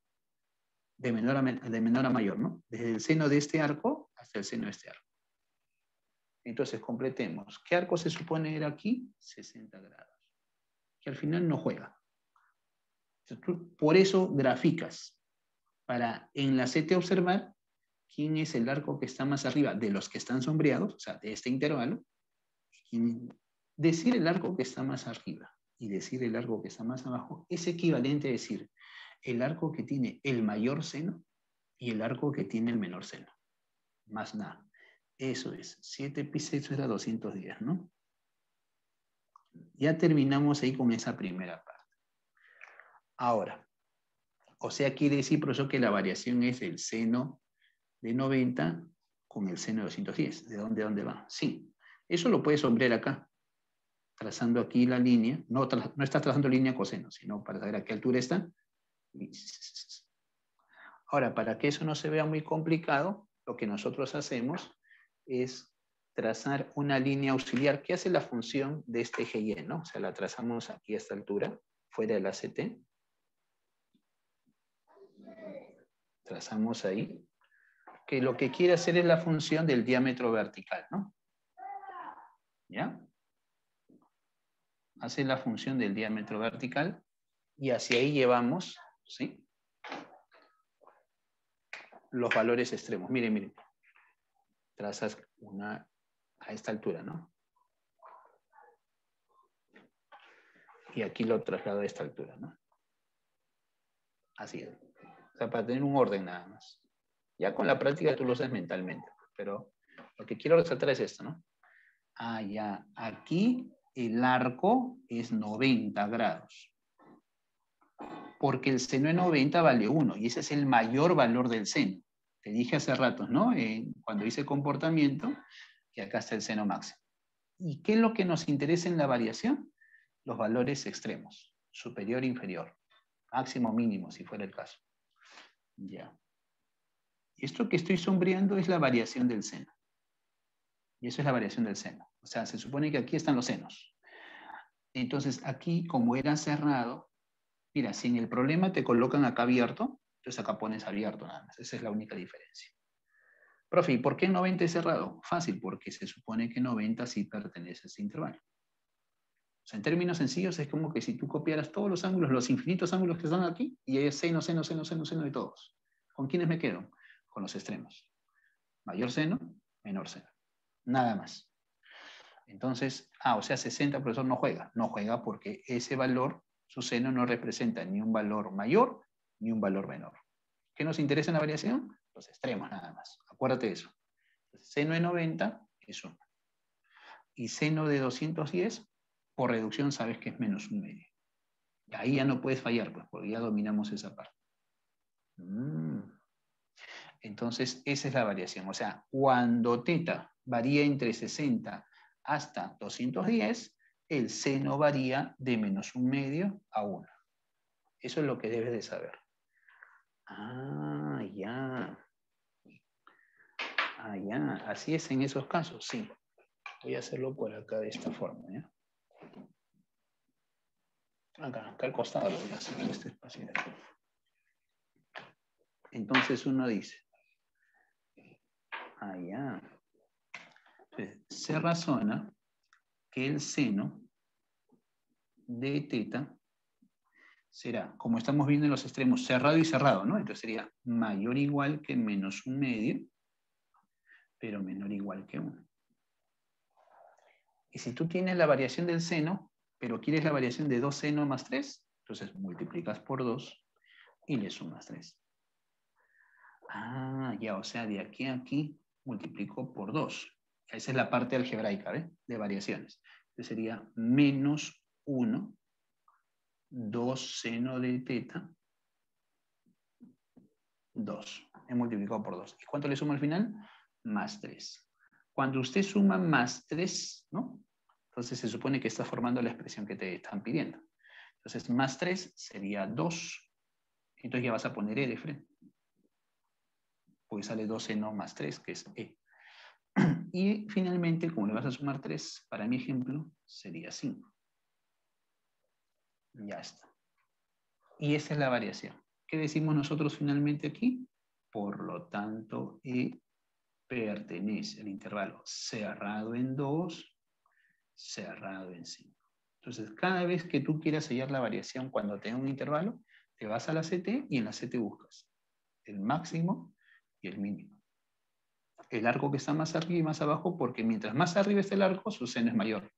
de menor a mayor, ¿no? Desde el seno de este arco hasta el seno de este arco. Entonces, completemos. ¿Qué arco se supone era aquí? 60 grados. Que al final no juega. Tú, por eso graficas. Para en la CT observar quién es el arco que está más arriba de los que están sombreados, o sea, de este intervalo. Decir el arco que está más arriba y decir el arco que está más abajo es equivalente a decir el arco que tiene el mayor seno y el arco que tiene el menor seno. Más nada. Eso es. 7 pi 6 era 210, ¿no? Ya terminamos ahí con esa primera parte. Ahora, o sea, quiere decir, profesor, que la variación es el seno de 90 con el seno de 210. ¿De dónde a dónde va? Sí. Eso lo puedes sombrear acá, trazando aquí la línea. No estás trazando línea coseno, sino para saber a qué altura está. Ahora, para que eso no se vea muy complicado, lo que nosotros hacemos es trazar una línea auxiliar que hace la función de este eje Y, ¿no? O sea, la trazamos aquí a esta altura, fuera de la CT. Trazamos ahí. Que lo que quiere hacer es la función del diámetro vertical, ¿no? ¿Ya? Hace la función del diámetro vertical y hacia ahí llevamos, ¿sí? Los valores extremos. Miren, miren. Trazas una a esta altura, ¿no? Y aquí lo traslado a esta altura, ¿no? Así es. O sea, para tener un orden nada más. Ya con la práctica tú lo haces mentalmente, pero lo que quiero resaltar es esto, ¿no? Ah, ya. Aquí el arco es 90 grados. Porque el seno de 90 vale 1 y ese es el mayor valor del seno. Te dije hace rato, ¿no? Cuando hice comportamiento, que acá está el seno máximo. ¿Y qué es lo que nos interesa en la variación? Los valores extremos, superior e inferior, máximo mínimo, si fuera el caso. Ya. Esto que estoy sombreando es la variación del seno. Y eso es la variación del seno. O sea, se supone que aquí están los senos. Entonces, aquí, como era cerrado, mira, si en el problema te colocan acá abierto, entonces acá pones abierto nada más. Esa es la única diferencia. Profe, ¿y por qué 90 es cerrado? Fácil, porque se supone que 90 sí pertenece a ese intervalo. O sea, en términos sencillos, es como que si tú copiaras todos los ángulos, los infinitos ángulos que están aquí, y es seno, seno, seno, seno, seno de todos. ¿Con quiénes me quedo? Con los extremos. Mayor seno, menor seno. Nada más. Entonces, o sea, 60, profesor, no juega. No juega porque ese valor, su seno, no representa ni un valor mayor ni un valor menor. ¿Qué nos interesa en la variación? Los extremos nada más. Acuérdate de eso. Seno de 90 es 1. Y seno de 210, por reducción sabes que es menos 1/2. Ahí ya no puedes fallar, pues, porque ya dominamos esa parte. Entonces, esa es la variación. O sea, cuando teta varía entre 60 hasta 210, el seno varía de menos 1/2 a 1. Eso es lo que debes de saber. Ya. Ya. Así es en esos casos, sí. Voy a hacerlo por acá de esta forma, ¿ya? Acá al costado lo voy a hacer en este espacio. Entonces uno dice, ya. Entonces, se razona que el seno de teta será, como estamos viendo en los extremos, cerrado y cerrado, ¿no? Entonces sería mayor o igual que menos 1/2, pero menor o igual que 1. Y si tú tienes la variación del seno, pero quieres la variación de 2 seno más 3, entonces multiplicas por 2 y le sumas 3. Ya, o sea, de aquí a aquí multiplico por 2. Esa es la parte algebraica, ¿ves? De variaciones. Entonces sería menos 1, 2 seno de teta, 2. He multiplicado por 2. ¿Y cuánto le sumo al final? Más 3. Cuando usted suma más 3, ¿no? Entonces se supone que está formando la expresión que te están pidiendo. Entonces más 3 sería 2. Entonces ya vas a poner E de frente. Porque sale 2 seno más 3, que es E. Y finalmente, como le vas a sumar 3, para mi ejemplo, sería 5. Ya está. Y esa es la variación. ¿Qué decimos nosotros finalmente aquí? Por lo tanto, E pertenece al intervalo cerrado en 2, cerrado en 5. Entonces, cada vez que tú quieras hallar la variación cuando tenga un intervalo, te vas a la CT y en la CT buscas el máximo y el mínimo. El arco que está más arriba y más abajo, porque mientras más arriba esté el arco, su seno es mayor.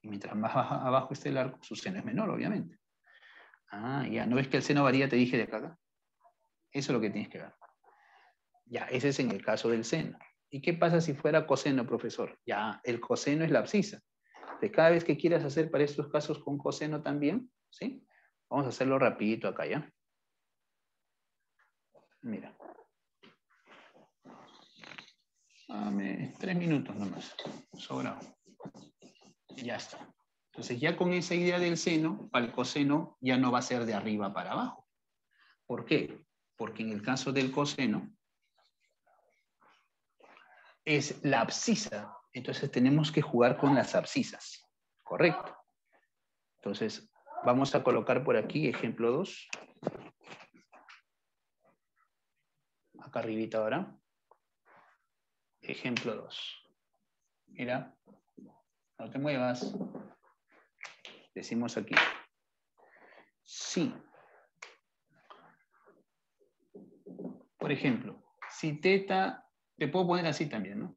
Y mientras más abajo esté el arco, su seno es menor, obviamente. Ah, ya, ¿no ves que el seno varía? Te dije de acá. Eso es lo que tienes que ver. Ya, ese es en el caso del seno. ¿Y qué pasa si fuera coseno, profesor? Ya, el coseno es la abscisa. De cada vez que quieras hacer para estos casos con coseno también, ¿sí? Vamos a hacerlo rapidito acá, ¿ya? Mira. Dame 3 minutos nomás. Sobrado. Ya está. Entonces ya con esa idea del seno, para el coseno ya no va a ser de arriba para abajo. ¿Por qué? Porque en el caso del coseno es la abscisa. Entonces tenemos que jugar con las abscisas. ¿Correcto? Entonces vamos a colocar por aquí ejemplo 2. Acá arribita ahora. Ejemplo 2. Mira, no te muevas. Decimos aquí. Sí. Por ejemplo, si teta, te puedo poner así también, ¿no?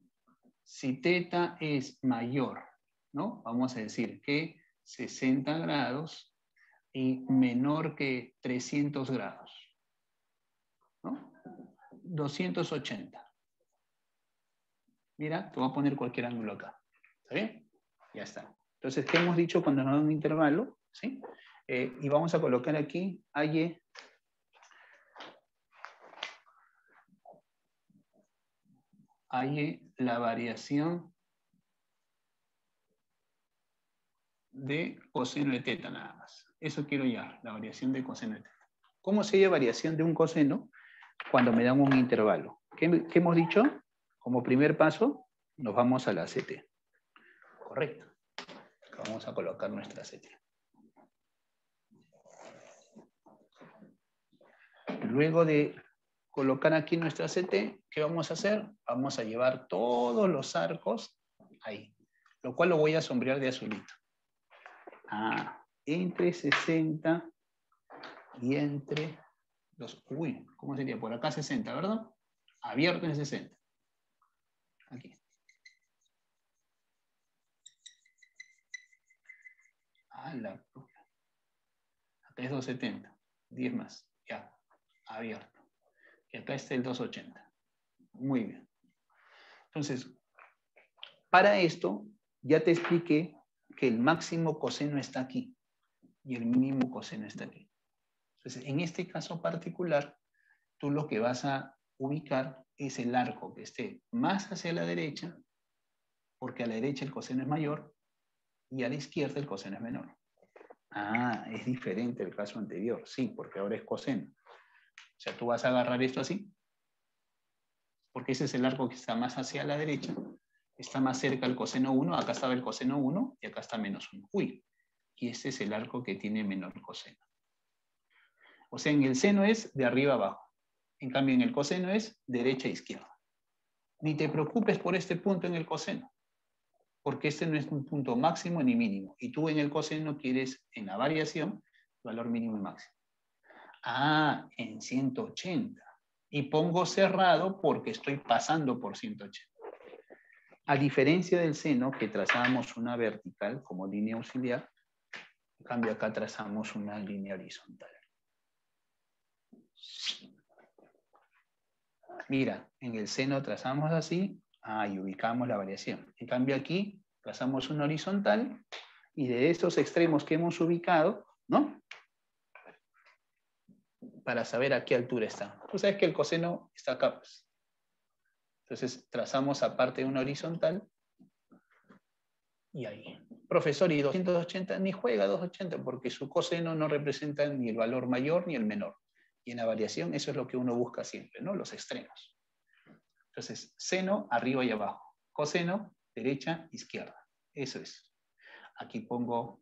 Si teta es mayor, ¿no? Vamos a decir que 60 grados y menor que 300 grados, ¿no? 280. Mira, te voy a poner cualquier ángulo acá. ¿Está bien? Ya está. Entonces, ¿qué hemos dicho cuando nos da un intervalo? ¿Sí? Y vamos a colocar aquí AY la variación de coseno de teta nada más. Eso quiero ya, la variación de coseno de teta. ¿Cómo se llama variación de un coseno cuando me dan un intervalo? ¿Qué hemos dicho? Como primer paso, nos vamos a la CT. Correcto. Vamos a colocar nuestra CT. Luego de colocar aquí nuestra CT, ¿qué vamos a hacer? Vamos a llevar todos los arcos ahí, lo cual lo voy a sombrear de azulito. Entre 60 y entre los... Uy, ¿cómo sería? Por acá 60, ¿verdad? Abierto en 60. Aquí. Acá es 270. 10 más. Ya. Abierto. Y acá está el 280. Muy bien. Entonces, para esto, ya te expliqué que el máximo coseno está aquí y el mínimo coseno está aquí. Entonces, en este caso particular, tú lo que vas a ubicar es el arco que esté más hacia la derecha, porque a la derecha el coseno es mayor y a la izquierda el coseno es menor. Es diferente el caso anterior, sí, porque ahora es coseno. O sea, tú vas a agarrar esto así, porque ese es el arco que está más hacia la derecha, está más cerca el coseno 1, acá estaba el coseno 1 y acá está menos 1. Uy, y este es el arco que tiene menor coseno. O sea, en el seno es de arriba a abajo. En cambio, en el coseno es derecha a izquierda. Ni te preocupes por este punto en el coseno, porque este no es un punto máximo ni mínimo. Y tú en el coseno quieres, en la variación, valor mínimo y máximo. En 180. Y pongo cerrado porque estoy pasando por 180. A diferencia del seno, que trazamos una vertical como línea auxiliar, en cambio acá trazamos una línea horizontal. Mira, en el seno trazamos así, y ubicamos la variación. En cambio aquí trazamos una horizontal y de esos extremos que hemos ubicado, ¿no? Para saber a qué altura está. Tú sabes que el coseno está acá, pues. Entonces trazamos aparte una horizontal y ahí. Profesor, ¿y 280? Ni juega 280 porque su coseno no representa ni el valor mayor ni el menor. Y en la variación eso es lo que uno busca siempre, ¿no? Los extremos. Entonces, seno arriba y abajo. coseno, derecha, izquierda. Eso es. Aquí pongo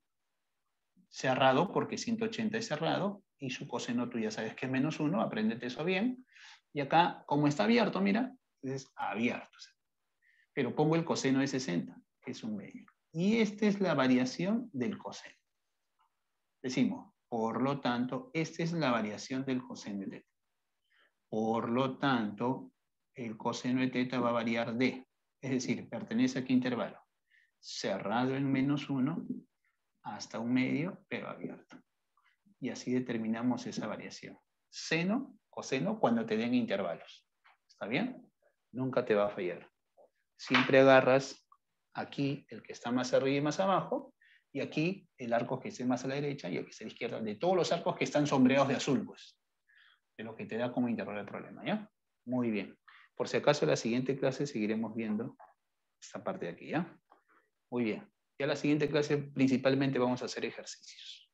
cerrado porque 180 es cerrado y su coseno tú ya sabes que es menos 1, apréndete eso bien. Y acá, como está abierto, mira, es abierto. Pero pongo el coseno de 60, que es un medio. Y esta es la variación del coseno. Decimos, por lo tanto, esta es la variación del coseno de teta. Por lo tanto, el coseno de teta va a variar de, es decir, pertenece a qué intervalo. Cerrado en menos 1 hasta un medio, pero abierto. Y así determinamos esa variación. Seno, coseno, cuando te den intervalos. ¿Está bien? Nunca te va a fallar. Siempre agarras aquí el que está más arriba y más abajo, y aquí el arco que esté más a la derecha y el que esté a la izquierda, de todos los arcos que están sombreados de azul, pues, de lo que te da como intervalo el problema, ¿ya? Muy bien. Por si acaso, en la siguiente clase seguiremos viendo esta parte de aquí, ¿ya? Muy bien. Ya en la siguiente clase principalmente vamos a hacer ejercicios.